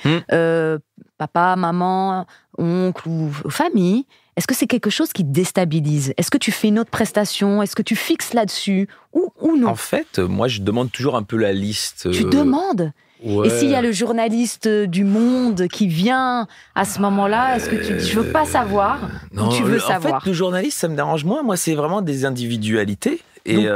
papa, maman, oncle ou famille, est-ce que c'est quelque chose qui te déstabilise? Est-ce que tu fais une autre prestation? Est-ce que tu fixes là-dessus ou non? En fait, moi, je demande toujours un peu la liste. Tu demandes? Ouais. Et s'il y a le journaliste du Monde qui vient à ce moment-là, est-ce que tu dis, je veux pas savoir, ou tu veux savoir? En fait, le journaliste, ça me dérange moins. Moi, c'est vraiment des individualités. Et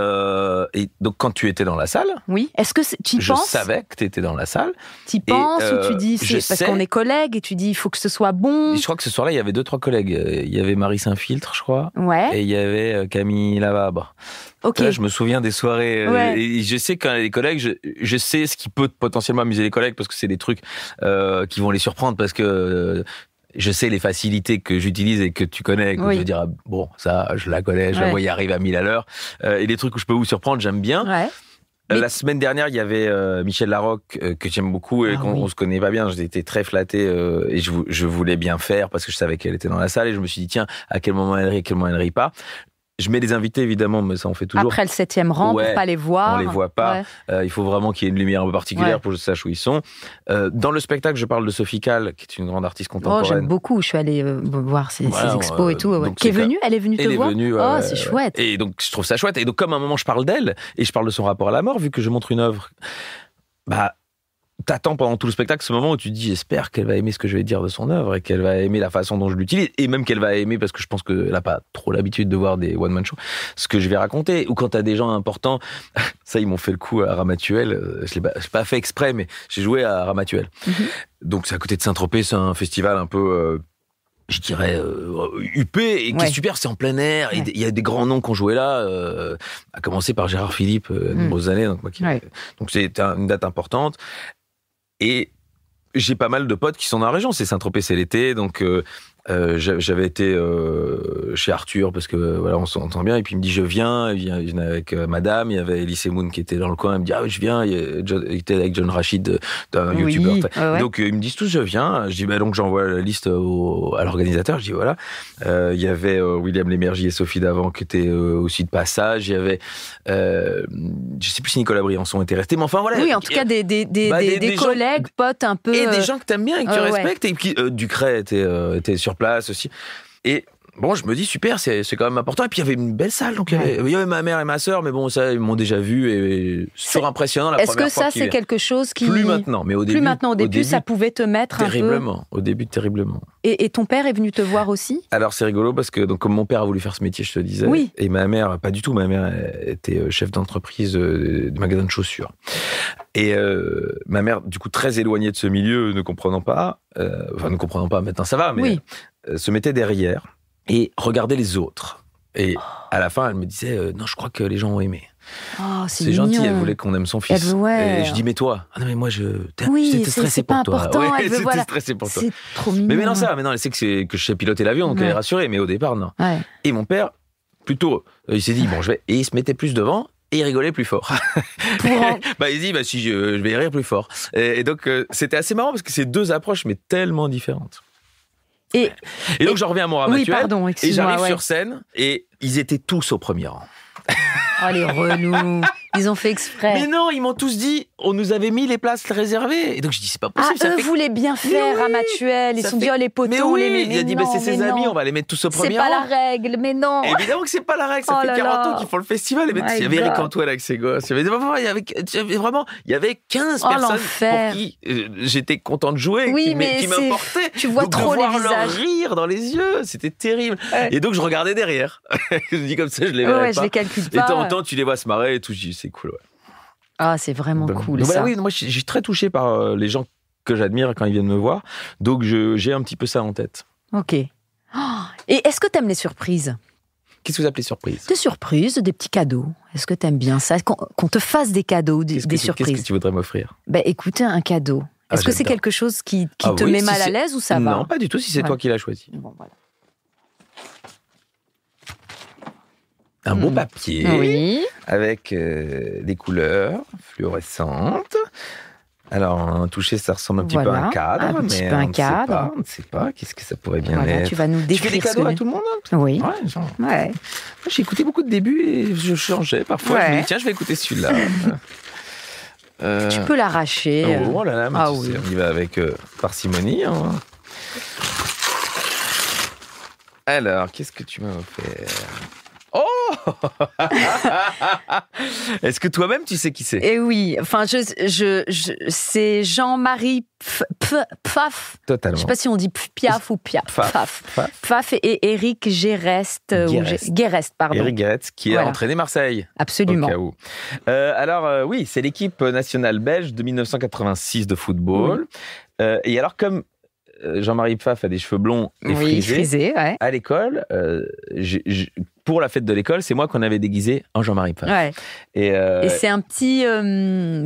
donc, quand tu étais dans la salle... Oui. Est-ce que tu y penses? Je savais que tu étais dans la salle. Tu y penses ou tu dis, c'est parce qu'on est collègues et tu dis, il faut que ce soit bon? Et je crois que ce soir-là, il y avait 2-3 collègues. Il y avait Marie Saint-Filtre, je crois. Ouais. Et il y avait Camille Lavabre. Ok. Là, je me souviens des soirées. Et je sais quand les collègues, je sais ce qui peut potentiellement amuser les collègues parce que c'est des trucs qui vont les surprendre parce que... je sais les facilités que j'utilise et que tu connais, que je veux dire, bon, ça, je la connais, je la vois y arriver à 1000 à l'heure. Et les trucs où je peux vous surprendre, j'aime bien. Ouais. La semaine dernière, il y avait Michel Larocque, que j'aime beaucoup et qu'on se connaît pas bien. J'étais très flatté et je voulais bien faire parce que je savais qu'elle était dans la salle et je me suis dit, tiens, à quel moment elle rit, à quel moment elle rit pas. Je mets des invités, évidemment, mais ça on fait toujours. Après le 7e rang, pour pas les voir. On les voit pas. Il faut vraiment qu'il y ait une lumière un peu particulière pour que je sache où ils sont. Dans le spectacle, je parle de Sophie Calle, qui est une grande artiste contemporaine. J'aime beaucoup. Je suis allée voir ses expos et tout. Qui est venue, elle est venue te voir. Elle est venue. C'est chouette. Et donc, je trouve ça chouette. Et donc, comme à un moment, je parle d'elle et je parle de son rapport à la mort, vu que je montre une œuvre, t'attends pendant tout le spectacle ce moment où tu te dis j'espère qu'elle va aimer ce que je vais dire de son œuvre et qu'elle va aimer la façon dont je l'utilise et même qu'elle va aimer parce que je pense qu'elle n'a pas trop l'habitude de voir des one-man shows ce que je vais raconter. Ou quand t'as des gens importants, ça ils m'ont fait le coup à Ramatuelle, je l'ai pas fait exprès mais j'ai joué à Ramatuelle. Donc c'est à côté de Saint-Tropez, c'est un festival un peu je dirais huppé et qui est super, c'est en plein air, il y a des grands noms qui ont joué là, à commencer par Gérard Philippe de nombreuses années, donc c'était une date importante. Et j'ai pas mal de potes qui sont dans la région. C'est Saint-Tropez, c'est l'été, donc j'avais été chez Arthur parce que voilà, on s'entend bien. Et puis il me dit je viens avec madame. Il y avait Elise Moon qui était dans le coin. Il me dit je viens. Il était avec John Rachid, d'un youtubeur. Donc ils me disent tous je viens. Je dis donc j'envoie la liste à l'organisateur. Je dis voilà. Il y avait William Lémergie et Sophie Davant qui étaient aussi de passage. Il y avait je sais plus si Nicolas Briançon était resté, mais enfin voilà. Oui, en tout cas des collègues, potes un peu et des gens que t'aimes bien et que tu respectes. Et puis Ducret était sur place aussi. Et bon, je me dis super, c'est quand même important. Et puis il y avait une belle salle, donc il y avait ma mère et ma sœur, mais bon, ça ils m'ont déjà vu et surimpressionnant la première fois. Est-ce que ça c'est quelque chose qui plus maintenant, mais au début, ça pouvait te mettre terriblement. Un peu. Au début, terriblement. Et ton père est venu te voir aussi ? Alors c'est rigolo parce que donc comme mon père a voulu faire ce métier, je te disais, et ma mère pas du tout. Ma mère était chef d'entreprise de magasin de chaussures. Et ma mère, du coup, très éloignée de ce milieu, ne comprenant pas, maintenant ça va, mais se mettait derrière et regardait les autres. Et à la fin, elle me disait non, je crois que les gens ont aimé. Oh, c'est gentil, elle voulait qu'on aime son fils. Et je dis mais toi, non mais moi j'étais stressé pour toi. J'étais stressé pour toi. C'est trop mignon. Mais maintenant ça va, maintenant elle sait que je sais piloter l'avion, donc elle est rassurée. Mais au départ non. Et mon père, plutôt, il s'est dit bon je vais, et il se mettait plus devant. Et il rigolait plus fort. Il dit, si je vais rire plus fort. Et donc, c'était assez marrant parce que c'est deux approches, mais tellement différentes. Et donc, j'en reviens à mon Ramatuelle. Et j'arrive sur scène et ils étaient tous au premier rang. Oh, les relous. Ils ont fait exprès. Mais non, ils m'ont tous dit, on nous avait mis les places réservées. Et donc je dis, c'est pas possible. Eux voulaient bien faire, Ramatuelle. Ils sont dit, les poteaux, on les met. Il a dit, c'est ses amis, on va les mettre tous au premier rang. C'est pas la règle, mais non. Évidemment que c'est pas la règle, ça fait 40 ans qu'ils font le festival. Il y avait Eric Antoine avec ses gosses. Il y avait 15 personnes pour qui j'étais content de jouer, qui m'importaient. Tu vois trop les visages. Leur rire dans les yeux, c'était terrible. Et donc je regardais derrière. Je dis comme ça, je les verrais pas. Je les calcule pas. Et de temps en temps, tu les vois se marrer et tout, je dis, c'est cool, Ah, c'est vraiment cool, ça. Oui, moi, je suis très touché par les gens que j'admire quand ils viennent me voir. Donc, j'ai un petit peu ça en tête. Ok. Et est-ce que t'aimes les surprises ? Qu'est-ce que vous appelez surprise ? Des surprises, des petits cadeaux. Est-ce que t'aimes bien ça ? Qu'on te fasse des cadeaux, des surprises. Qu'est-ce que tu voudrais m'offrir ? Écoute, un cadeau. Est-ce que c'est quelque chose qui te met mal à l'aise ou ça va ? Non, pas du tout, si c'est toi qui l'as choisi. Bon, voilà. Un beau papier, avec des couleurs fluorescentes. Alors, un toucher, ça ressemble un petit peu à un cadre, on ne sait pas. Qu'est-ce que ça pourrait bien être. Tu vas nous décrire. Tu fais des cadeaux à tout le monde ? Oui. Moi, j'ai écouté beaucoup de débuts et je changeais. Parfois, je me dis, tiens, je vais écouter celui-là. Tu peux l'arracher. Oh là là, mais on y va avec parcimonie. Hein. Alors, qu'est-ce que tu m'as offert ? Oh Est-ce que toi-même tu sais qui c'est ? Eh oui, enfin c'est Jean-Marie Pfaff. Totalement. Je sais pas si on dit Piaf ou Piaf. Pfaff et Éric Guérest, pardon. Éric Guérest qui a entraîné Marseille. Absolument. Au cas où. Alors oui, c'est l'équipe nationale belge de 1986 de football. Et alors comme Jean-Marie Pfaff a des cheveux blonds et frisés. À l'école, pour la fête de l'école, c'est moi qu'on avait déguisé en Jean-Marie Pfaff. Ouais. Et c'est un petit...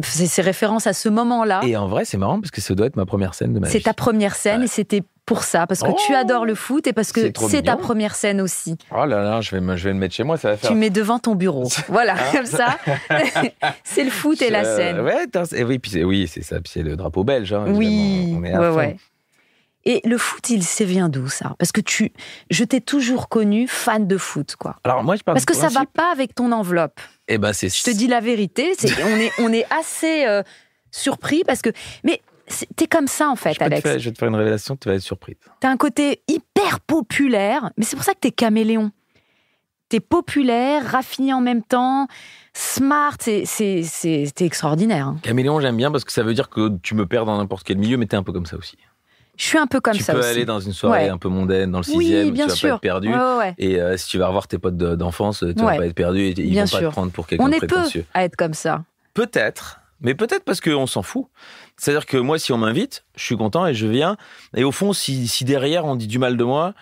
c'est référence à ce moment-là. Et en vrai, c'est marrant parce que ça doit être ma première scène de ma vie. C'est ta première scène et c'était pour ça, parce que tu adores le foot et parce que c'est ta première scène aussi. Oh là là, je vais le mettre chez moi, ça va faire... Tu mets devant ton bureau. Voilà, comme ça. C'est le foot et la scène. Oui, c'est ça. Puis c'est le drapeau belge. Hein, oui, on est à fond. Et le foot, il vient d'où, ça ? Parce que je t'ai toujours connu fan de foot, quoi. Alors moi, je parle parce que ça va pas avec ton enveloppe. Je te dis la vérité, on est assez surpris parce que... Mais t'es comme ça, en fait, Alex. Je vais te faire une révélation, tu vas être surprise. T'as un côté hyper populaire, mais c'est pour ça que t'es caméléon. T'es populaire, raffiné en même temps, smart, t'es extraordinaire. Hein. Caméléon, j'aime bien parce que ça veut dire que tu me perds dans n'importe quel milieu, mais t'es un peu comme ça aussi. Je suis un peu comme ça aussi. Tu peux aller dans une soirée un peu mondaine, dans le 6e, où tu vas pas être perdu. Ouais. Et si tu vas revoir tes potes d'enfance, tu vas pas être perdu et ils vont pas te prendre pour quelqu'un de prétentieux. On est peu à être comme ça. Peut-être, mais peut-être parce qu'on s'en fout. C'est-à-dire que moi, si on m'invite, je suis content et je viens. Et au fond, si derrière on dit du mal de moi,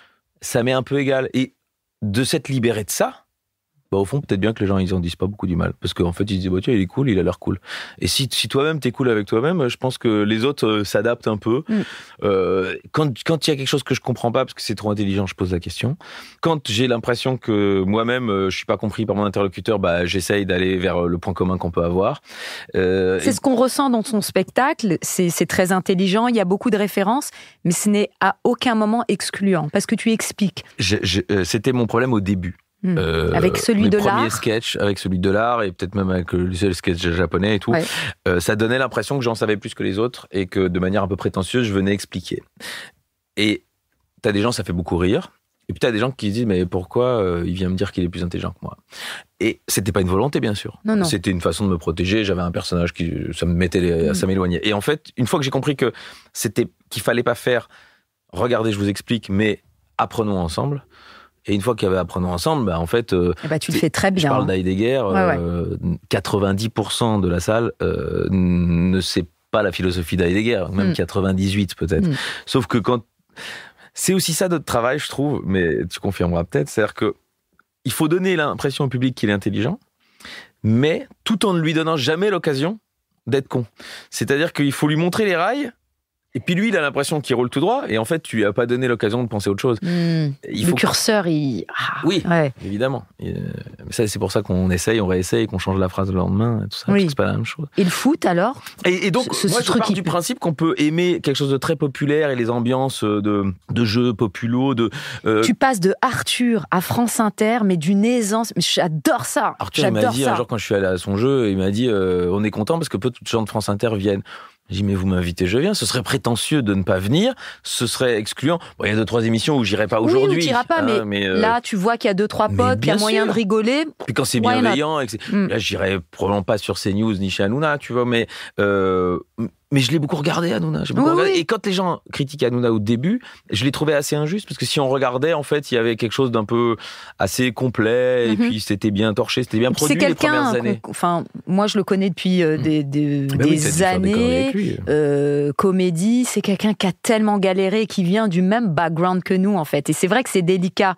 ça m'est un peu égal. Et de s'être libéré de ça, au fond, peut-être bien que les gens, ils en disent pas beaucoup du mal. Parce qu'en fait, ils se disent, tiens, il est cool, il a l'air cool. Et si toi-même, t'es cool avec toi-même, je pense que les autres s'adaptent un peu. Quand il y a quelque chose que je comprends pas, parce que c'est trop intelligent, je pose la question. Quand j'ai l'impression que moi-même, je suis pas compris par mon interlocuteur, j'essaye d'aller vers le point commun qu'on peut avoir. C'est ce qu'on ressent dans ton spectacle. C'est très intelligent, il y a beaucoup de références, mais ce n'est à aucun moment excluant, parce que tu expliques. C'était mon problème au début. Avec celui de l'art. Mes premiers sketchs, avec celui de l'art et peut-être même avec le sketch japonais et tout, ça donnait l'impression que j'en savais plus que les autres et que de manière un peu prétentieuse, je venais expliquer. Et t'as des gens, ça fait beaucoup rire. Et puis t'as des gens qui se disent, mais pourquoi il vient me dire qu'il est plus intelligent que moi ? Et c'était pas une volonté, bien sûr. Non. C'était une façon de me protéger. J'avais un personnage ça m'éloignait. Et en fait, une fois que j'ai compris qu'il fallait pas faire, regardez, je vous explique, mais apprenons ensemble. Et une fois qu'il y avait apprenons ensemble, en fait... tu le fais très bien. Je parle d'Heidegger, 90% de la salle ne sait pas la philosophie d'Heidegger, même 98 peut-être. Sauf que c'est aussi ça notre travail, je trouve, mais tu confirmeras peut-être, c'est-à-dire qu'il faut donner l'impression au public qu'il est intelligent, mais tout en ne lui donnant jamais l'occasion d'être con. C'est-à-dire qu'il faut lui montrer les rails. Et puis lui, il a l'impression qu'il roule tout droit, et en fait, tu lui as pas donné l'occasion de penser à autre chose. Le curseur, oui, évidemment. C'est pour ça qu'on essaye, on réessaye, qu'on change la phrase le lendemain, et tout ça, parce que c'est pas la même chose. Et le foot, alors ? Et donc, moi, je pars du principe qu'on peut aimer quelque chose de très populaire et les ambiances de jeux populos. Tu passes de Arthur à France Inter, mais d'une aisance. Mais j'adore ça. Arthur, il m'a dit, un jour, quand je suis allé à son jeu, il m'a dit, on est content parce que peu de gens de France Inter viennent. J'ai dit, mais vous m'invitez, je viens. Ce serait prétentieux de ne pas venir. Ce serait excluant. Il y a 2-3 émissions où j'irai pas aujourd'hui. Oui, tu n'iras pas, mais là, tu vois qu'il y a 2-3 potes, qu'il y a moyen de rigoler. Puis quand c'est bienveillant, là, j'irai probablement pas sur CNews ni chez Hanouna, tu vois, mais je l'ai beaucoup regardé, Hanouna. Et quand les gens critiquent Hanouna au début, je l'ai trouvé assez injuste, parce que si on regardait, en fait, il y avait quelque chose d'un peu assez complet, et puis c'était bien torché, c'était bien produit les premières années. Moi, je le connais depuis des années. Comédie, c'est quelqu'un qui a tellement galéré et qui vient du même background que nous, en fait. Et c'est vrai que c'est délicat.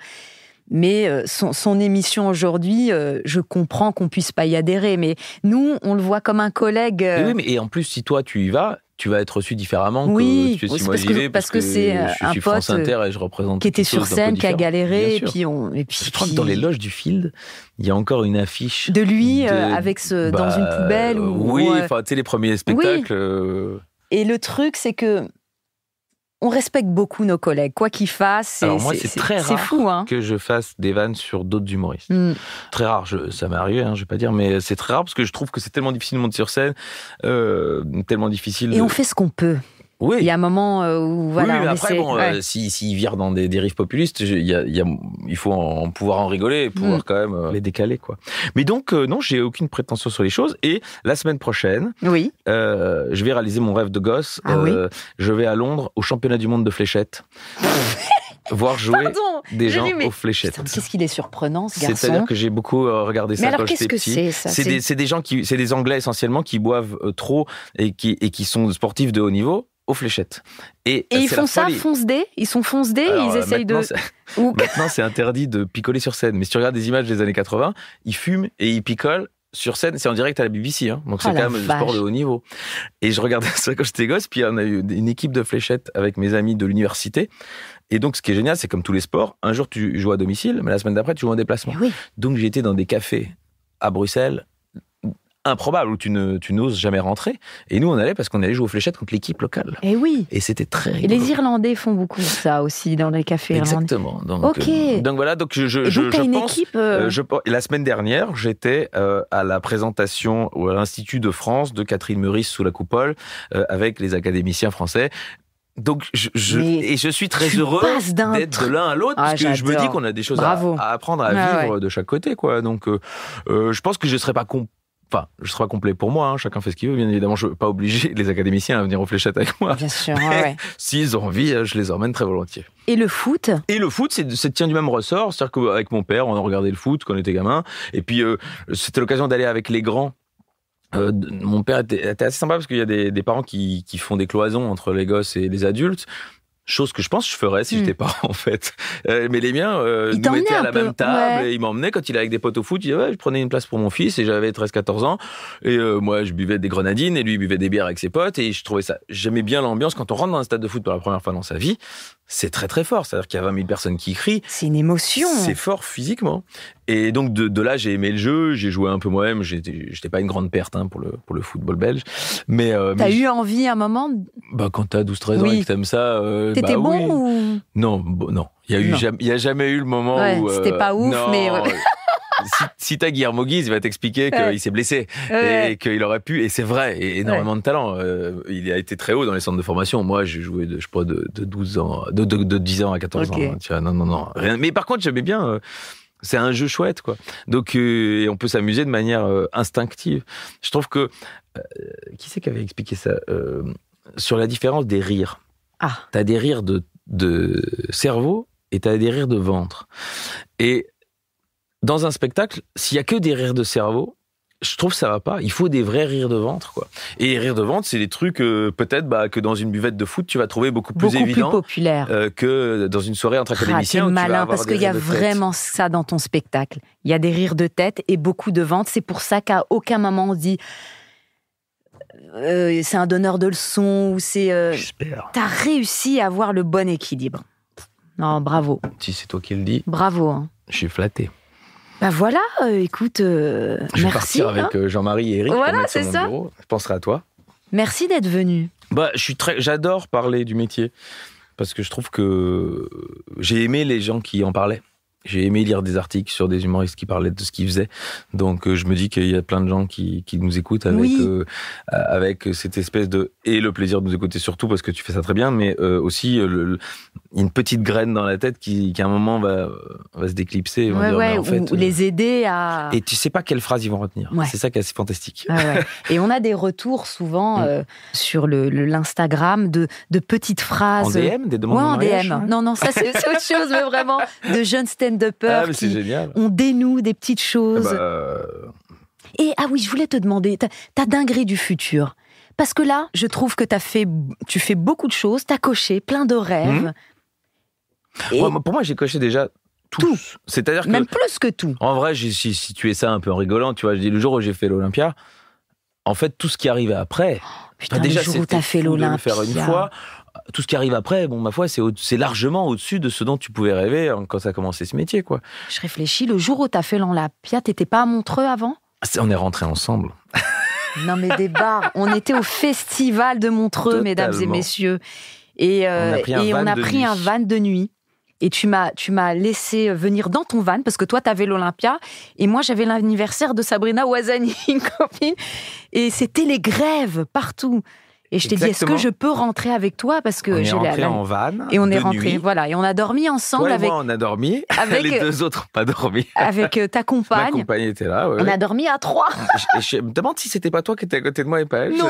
Mais son émission aujourd'hui, je comprends qu'on puisse pas y adhérer. Mais nous, on le voit comme un collègue. Et en plus, si toi, tu y vas, tu vas être reçu différemment que si moi j'y vais, parce que c'est un pote France Inter et je représente qui était sur scène, qui a galéré. Et puis je crois que dans les loges du Field, il y a encore une affiche de lui avec dans une poubelle. Tu sais, les premiers spectacles. Et le truc, c'est que on respecte beaucoup nos collègues, quoi qu'ils fassent. Alors moi, c'est très rare fou, que je fasse des vannes sur d'autres humoristes. Très rare, ça m'est arrivé, je vais pas dire, mais c'est très rare parce que je trouve que c'est tellement difficile de monter sur scène, tellement difficile. Et on fait ce qu'on peut. Oui. Il y a un moment où mais après, s'ils virent dans des dérives populistes, il faut pouvoir en rigoler et pouvoir quand même les décaler, quoi. Mais donc, non, j'ai aucune prétention sur les choses. Et la semaine prochaine, je vais réaliser mon rêve de gosse. Je vais à Londres au championnat du monde de fléchettes. Voir jouer des gens aux fléchettes. Putain, qu'est-ce qu'il est surprenant, ce garçon. C'est-à-dire que j'ai beaucoup regardé ça quand j'étais petit. Mais alors, qu'est-ce que c'est, ça ? C'est des gens c'est des Anglais essentiellement qui boivent trop et qui sont sportifs de haut niveau aux fléchettes. Et ils font ça, fonce-dés ? Ils sont fonce-dés, ils essayent de... Maintenant, c'est interdit de picoler sur scène. Mais si tu regardes des images des années 80, ils fument et ils picolent sur scène, c'est en direct à la BBC, hein, donc c'est Oh quand la même du vache. sport de haut niveau. Et je regardais ça quand j'étais gosse, puis on a eu une équipe de fléchettes avec mes amis de l'université. Et donc, ce qui est génial, c'est comme tous les sports, un jour tu joues à domicile, mais la semaine d'après, tu joues en déplacement. Mais oui. Donc, j'étais dans des cafés à Bruxelles, improbables, où tu n'oses jamais rentrer. Et nous, on allait parce qu'on allait jouer aux fléchettes contre l'équipe locale. Et oui. Et c'était très Et rigolo. les Irlandais font beaucoup ça aussi dans les cafés irlandais. Exactement. Donc, Ok. Donc voilà, donc Et donc, t'as une pense... équipe... la semaine dernière, j'étais à la présentation à l'Institut de France de Catherine Meurice sous la coupole avec les académiciens français. Donc, je suis très heureux d'être de l'un à l'autre parce que je me dis qu'on a des choses à apprendre à vivre de chaque côté, quoi. Donc, je pense que je serais pas je serai pas complet pour moi, hein, chacun fait ce qu'il veut, bien évidemment, je ne veux pas obliger les académiciens à venir aux fléchettes avec moi. Bien sûr, mais s'ils ont envie, je les emmène très volontiers. Et le foot ? Et le foot, c'est tient du même ressort, c'est-à-dire qu'avec mon père, on a regardé le foot quand on était gamin, et puis c'était l'occasion d'aller avec les grands. Mon père était assez sympa parce qu'il y a des parents qui font des cloisons entre les gosses et les adultes. Chose que je pense que je ferais si j'étais parent, en fait. Mais les miens nous mettaient à la même table et ils m'emmenaient quand il allait avec des potes au foot. Je prenais une place pour mon fils et j'avais 13-14 ans. Et moi, je buvais des grenadines et lui, il buvait des bières avec ses potes. Et je trouvais ça... J'aimais bien l'ambiance. Quand on rentre dans un stade de foot pour la première fois dans sa vie, c'est très, très fort. C'est-à-dire qu'il y a 20 000 personnes qui crient. C'est une émotion. C'est fort physiquement. Et donc, de là, j'ai aimé le jeu. J'ai joué un peu moi-même. J'étais pas une grande perte pour le football belge. Mais t'as eu envie à un moment quand t'as 12-13 ans et que t'aimes ça... T'étais bon ou... Non. Il y a jamais eu le moment où... c'était pas ouf, non, mais... si t'as Guillermo Guise, il va t'expliquer qu'il s'est blessé et qu'il aurait pu, et c'est vrai, et énormément de talent. Il a été très haut dans les centres de formation. Moi, j'ai joué de 12 ans, de 10 ans à 14 ans. Tu vois, non, rien. Mais par contre, j'aimais bien... c'est un jeu chouette, quoi. Donc, et on peut s'amuser de manière instinctive. Je trouve que... qui c'est qui avait expliqué ça sur la différence des rires. T'as des rires de cerveau et t'as des rires de ventre. Et dans un spectacle, s'il y a que des rires de cerveau, je trouve que ça va pas. Il faut des vrais rires de ventre, quoi. Et les rires de ventre, c'est des trucs peut-être que dans une buvette de foot, tu vas trouver beaucoup plus évident, populaire que dans une soirée entre académiciens. C'est malin parce qu'il y a vraiment ça dans ton spectacle. Il y a des rires de tête et beaucoup de ventre. C'est pour ça qu'à aucun moment on se dit c'est un donneur de leçons ou c'est. J'espère. T'as réussi à avoir le bon équilibre. Non, bravo. Si c'est toi qui le dis. Bravo. Hein. Je suis flatté. Bah voilà, écoute, je vais merci. partir avec Jean-Marie et Eric. Voilà, c'est ça. Bureau. Je penserai à toi. Merci d'être venu. J'adore parler du métier parce que je trouve que j'ai aimé les gens qui en parlaient. J'ai aimé lire des articles sur des humoristes qui parlaient de ce qu'ils faisaient. Donc, je me dis qu'il y a plein de gens qui nous écoutent avec cette espèce de... Et le plaisir de nous écouter surtout parce que tu fais ça très bien, mais aussi une petite graine dans la tête qui à un moment va se déclipser. Et vont dire, en fait, ou les aider à... Et tu sais pas quelle phrase ils vont retenir. C'est ça qui est assez fantastique. Et on a des retours souvent sur l'Instagram de petites phrases... En DM, des demandes de mariage. En DM. Non, ça c'est autre chose, mais vraiment de jeunes stand-uppers qui on dénoue des petites choses. Et je voulais te demander, ta dinguerie du futur. Parce que là, je trouve que tu fais beaucoup de choses, t'as coché plein de rêves. Et pour moi, j'ai coché déjà tout. C'est-à-dire que... Même plus que tout. En vrai, j'ai situé ça un peu en rigolant. Tu vois, je dis, le jour où j'ai fait l'Olympia, en fait, tout ce qui arrivait après... déjà, le jour où t'as fait l'Olympia... de le faire une fois. Tout ce qui arrive après, ma foi, c'est largement au-dessus de ce dont tu pouvais rêver quand ça a commencé ce métier, quoi. Je réfléchis, le jour où t'as fait l'Olympia, t'étais pas à Montreux avant ? On est rentrés ensemble. Non, mais des bars. On était au festival de Montreux, totalement. Mesdames et messieurs. Et on a pris un van de nuit. Et tu m'as laissé venir dans ton van, parce que toi, t'avais l'Olympia, et moi, j'avais l'anniversaire de Sabrina Ouazani, une copine. Et c'était les grèves partout. Et je t'ai dit, est-ce que je peux rentrer avec toi parce que j'ai rentré en van et on est rentré, nuit. Voilà, et on a dormi ensemble. Toi et moi, on a dormi. Avec les deux autres n'ont pas dormi. Avec ta compagne. Ma compagne était là. On a dormi à 3. Je me demande si c'était pas toi qui étais à côté de moi et pas elle. Non,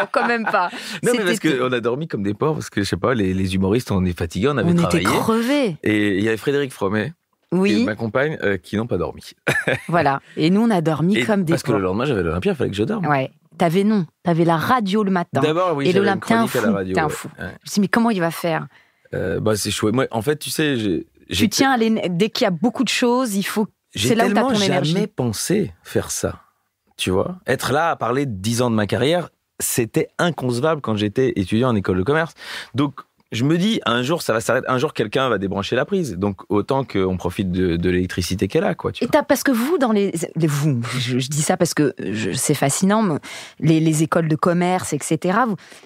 quand même pas. Non, mais parce qu'on a dormi comme des porcs parce que je sais pas, les humoristes, on est fatigués, on avait travaillé. On était crevés. Et il y avait Frédéric Fromet. Oui. Et ma compagne qui n'ont pas dormi. Voilà. Et nous, on a dormi comme des porcs. Parce que le lendemain, j'avais l'Olympia, il fallait que je dorme. Ouais. T'avais la radio le matin. D'abord, oui, et j'avais une chronique à la radio. T'es un fou. Ouais. Je me suis dit, mais comment il va faire c'est chouette. Moi, en fait, tu sais, tu tiens dès qu'il y a beaucoup de choses, il faut. C'est là où t'as ton énergie. J'ai jamais pensé faire ça. tu vois. Être là à parler de 10 ans de ma carrière, c'était inconcevable quand j'étais étudiant en école de commerce. Donc, je me dis, un jour, ça va s'arrêter. Un jour, quelqu'un va débrancher la prise. Donc, autant qu'on profite de l'électricité qu'elle a, quoi. Tu vois. Parce que vous, je dis ça parce que c'est fascinant, les écoles de commerce, etc.,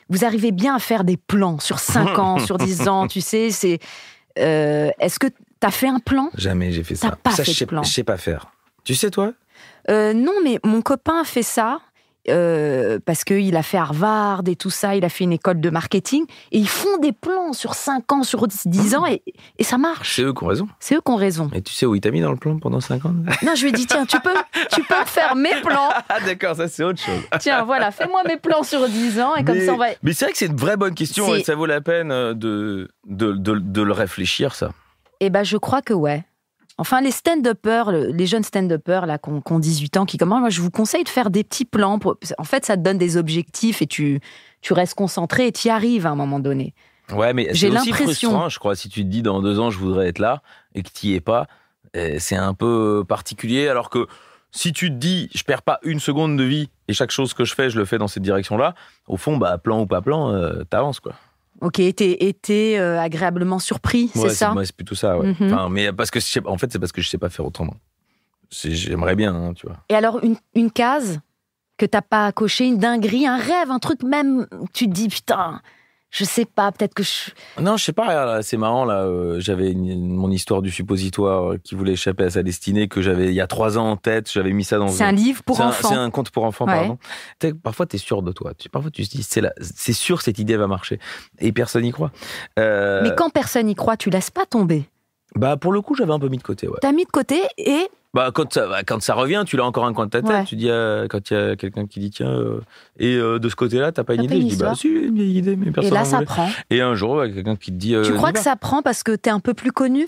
vous arrivez bien à faire des plans sur 5 ans, sur 10 ans, tu sais, est-ce que t'as fait un plan ? Jamais j'ai fait ça. T'as pas fait de plan. Je sais pas faire. Tu sais, toi ? Non, mais mon copain a fait ça. Parce qu'il a fait Harvard et tout ça, il a fait une école de marketing, et ils font des plans sur 5 ans, sur 10 ans, et ça marche. C'est eux qui ont raison. C'est eux qui ont raison. Et tu sais où il t'a mis dans le plan pendant 5 ans ? Non, je lui ai dit, tiens, tu peux faire mes plans. Ah d'accord, ça c'est autre chose. Tiens, voilà, fais-moi mes plans sur 10 ans, et comme ça on va... Mais c'est vrai que c'est une vraie bonne question, et ça vaut la peine de le réfléchir, ça. Eh ben, je crois que ouais. Enfin, les stand-uppers, les jeunes stand-uppers là, qui ont 18 ans, qui commencent, moi, je vous conseille de faire des petits plans. En fait, ça te donne des objectifs et tu restes concentré et tu y arrives à un moment donné. Ouais, mais c'est aussi frustrant, je crois, si tu te dis dans 2 ans, je voudrais être là et que tu n'y es pas. C'est un peu particulier, alors que si tu te dis, je perds pas une seconde de vie et chaque chose que je fais, je le fais dans cette direction-là, au fond, bah, plan ou pas plan, t'avances, quoi. Ok, t'es agréablement surpris, c'est ça ? Ouais, c'est plutôt ça, ouais. Enfin, mais parce que en fait, c'est parce que je sais pas faire autrement. J'aimerais bien, hein, tu vois. Et alors, une case que t'as pas à cocher, une dinguerie, un rêve, un truc même, tu te dis, putain, je sais pas, peut-être que je... Non, je sais pas, là, c'est marrant, là, j'avais mon histoire du suppositoire qui voulait échapper à sa destinée, que j'avais il y a 3 ans en tête, j'avais mis ça dans... C'est un livre pour enfants. C'est un conte pour enfants, ouais. Pardon. Parfois, t'es sûr de toi. Parfois, tu te dis, c'est sûr, cette idée va marcher. Et personne n'y croit. Mais quand personne n'y croit, tu laisses pas tomber. Bah, pour le coup, j'avais un peu mis de côté, ouais. T'as mis de côté et... Bah, quand ça revient, tu l'as encore un coin de ta tête. Ouais. Tu dis, quand il y a quelqu'un qui dit, tiens, de ce côté-là, t'as pas une idée. Je dis, bah, si, j'ai une vieille idée, mais personne n'en voulait. Et là, ça prend. Et un jour, quelqu'un qui te dit. Tu crois que ça prend parce que t'es un peu plus connu ?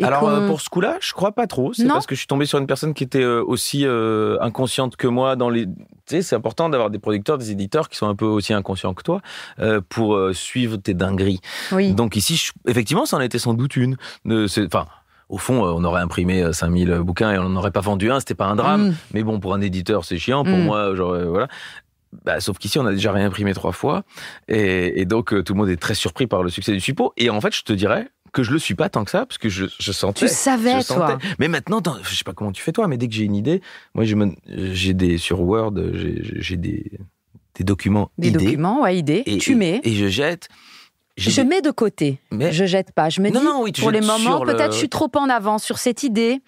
Alors, pour ce coup-là, je crois pas trop. C'est parce que je suis tombé sur une personne qui était aussi inconsciente que moi. Tu sais, c'est important d'avoir des producteurs, des éditeurs qui sont un peu aussi inconscients que toi pour suivre tes dingueries. Oui. Donc ici, effectivement, ça en était sans doute une. Enfin. Au fond, on aurait imprimé 5000 bouquins et on n'en aurait pas vendu un, c'était pas un drame. Mais bon, pour un éditeur, c'est chiant. Pour moi, genre, voilà. Bah, sauf qu'ici, on a déjà réimprimé 3 fois. Et donc, tout le monde est très surpris par le succès du suppo. Et en fait, je te dirais que je le suis pas tant que ça, parce que je sentais. Tu savais, toi. Mais maintenant, je sais pas comment tu fais toi, mais dès que j'ai une idée, moi, j'ai sur Word, j'ai des documents idées. Des documents, ouais, idées. Tu mets. Et je jette. Je mets de côté, je jette pas. Je me dis, pour les moments, peut-être je suis trop en avance sur cette idée.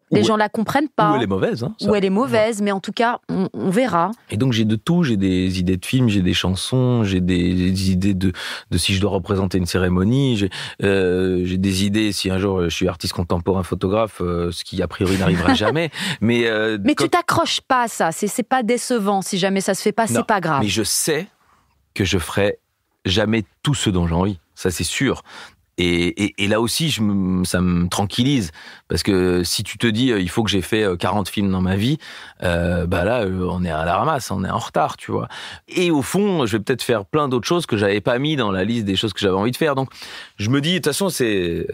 Les gens la comprennent pas. Ou elle est mauvaise. Hein, ou elle est mauvaise, mais en tout cas, on verra. Et donc j'ai de tout. J'ai des idées de films, j'ai des chansons, j'ai des idées de si je dois représenter une cérémonie. J'ai des idées si un jour je suis artiste contemporain photographe, ce qui a priori n'arrivera jamais. Mais tu t'accroches pas à ça. C'est pas décevant si jamais ça se fait pas. C'est pas grave. Mais je sais que je ferai jamais tout ce dont j'ai envie, ça c'est sûr. Et là aussi, ça me tranquillise, parce que si tu te dis il faut que j'ai fait 40 films dans ma vie, bah là on est à la ramasse, on est en retard, tu vois. Et au fond, je vais peut-être faire plein d'autres choses que j'avais pas mis dans la liste des choses que j'avais envie de faire. Donc je me dis, de toute façon, c'est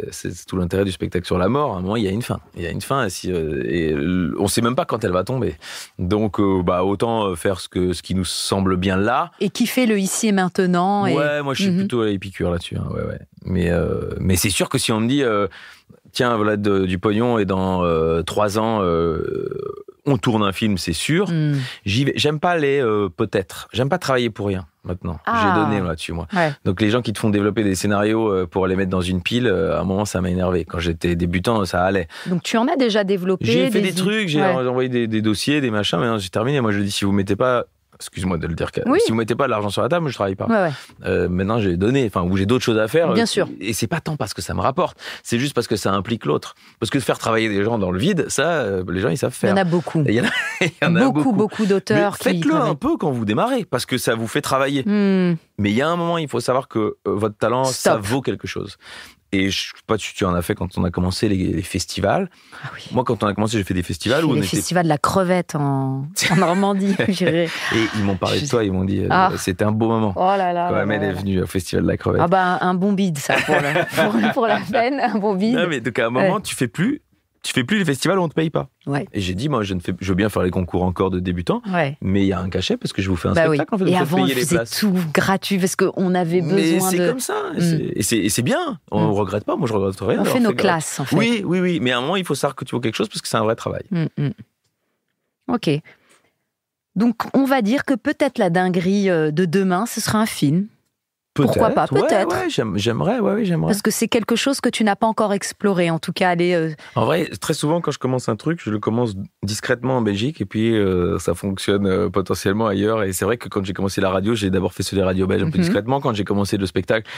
tout l'intérêt du spectacle sur la mort. À un moment, il y a une fin. Il y a une fin, et on sait même pas quand elle va tomber. Donc bah autant faire ce qui nous semble bien là. Et kiffer le ici et maintenant. Ouais, moi je suis plutôt à l'épicure là-dessus. Hein, ouais. Mais c'est sûr que si on me dit tiens, voilà du pognon et dans 3 ans on tourne un film, c'est sûr. J'y vais. J'aime pas peut-être. J'aime pas travailler pour rien maintenant. J'ai donné là-dessus moi. Ouais. Donc les gens qui te font développer des scénarios pour les mettre dans une pile, à un moment ça m'a énervé. Quand j'étais débutant, ça allait. Donc tu en as déjà développé. J'ai fait des trucs, j'ai envoyé des dossiers, des machins. Maintenant j'ai terminé. Moi je dis, si vous mettez pas, excuse-moi de le dire, si vous mettez pas de l'argent sur la table, je travaille pas. Maintenant j'ai donné, ou j'ai d'autres choses à faire. Bien sûr. Et c'est pas tant parce que ça me rapporte, c'est juste parce que ça implique l'autre. Parce que de faire travailler des gens dans le vide, ça, les gens ils savent faire. Il y en a beaucoup. Il y en a beaucoup d'auteurs. Mais faites-le un peu quand vous démarrez, parce que ça vous fait travailler. Mais il y a un moment, il faut savoir que votre talent, ça vaut quelque chose. Et je sais pas si tu en as fait quand on a commencé les festivals. Ah oui. Moi, quand on a commencé, j'ai fait des festivals où on était... festivals de la crevette en Normandie. Et ils m'ont parlé de toi, ils m'ont dit c'était un beau moment. Oh là là. Quand elle est venue au festival de la crevette. Ah bah un bon bide, ça, pour la peine, un bon bide. Non, mais donc à un moment, tu fais plus tu fais plus les festivals où on te paye pas. Ouais. Et j'ai dit, moi, je veux bien faire les concours encore de débutants, mais il y a un cachet parce que je vous fais un spectacle, en fait. Et avant, on payer les faisait places. tout gratuit parce qu'on avait besoin mais c'est de... comme ça. Et c'est bien. On regrette pas. Moi, je regrette rien. On fait nos classes, en fait. Oui. Mais à un moment, il faut savoir que tu vaux quelque chose parce que c'est un vrai travail. Ok. Donc, on va dire que peut-être la dinguerie de demain, ce sera un film. Pourquoi pas, peut-être. Ouais, j'aimerais. Parce que c'est quelque chose que tu n'as pas encore exploré, en tout cas. En vrai, très souvent, quand je commence un truc, je le commence discrètement en Belgique et puis ça fonctionne potentiellement ailleurs. Et c'est vrai que quand j'ai commencé la radio, j'ai d'abord fait sur les radios belges un peu discrètement. Quand j'ai commencé le spectacle,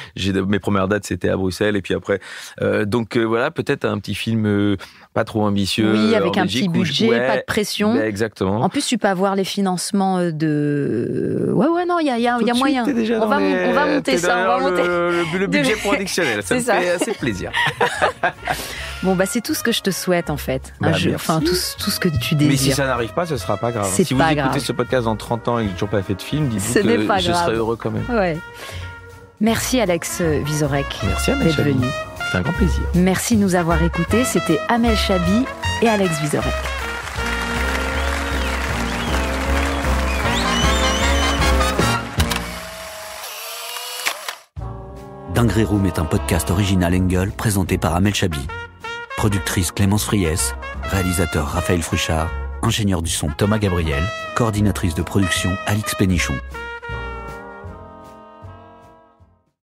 mes premières dates, c'était à Bruxelles. Et puis après, voilà, peut-être un petit film pas trop ambitieux. Oui, avec un Belgique, petit budget, pas de pression. Exactement. En plus, tu peux avoir les financements de... Ouais, non, il y a moyen. On va monter ça, le budget productionnel, ça me fait assez plaisir. Bon, c'est tout ce que je te souhaite, en fait. Enfin, tout ce que tu désires. Mais si ça n'arrive pas, ce sera pas grave. Si vous écoutez ce podcast dans 30 ans et que j'ai toujours pas fait de film, dites-vous que je serai heureux quand même. Ouais. Merci, Alex Vizorek. Merci, Amel Chabi. Venu. C'est un grand plaisir. Merci de nous avoir écoutés. C'était Amel Chabi et Alex Vizorek. Dinguerie Room est un podcast original Engel présenté par Amel Chabi. Productrice Clémence Friès, réalisateur Raphaël Fruchard, ingénieur du son Thomas Gabriel, coordinatrice de production Alix Pénichon.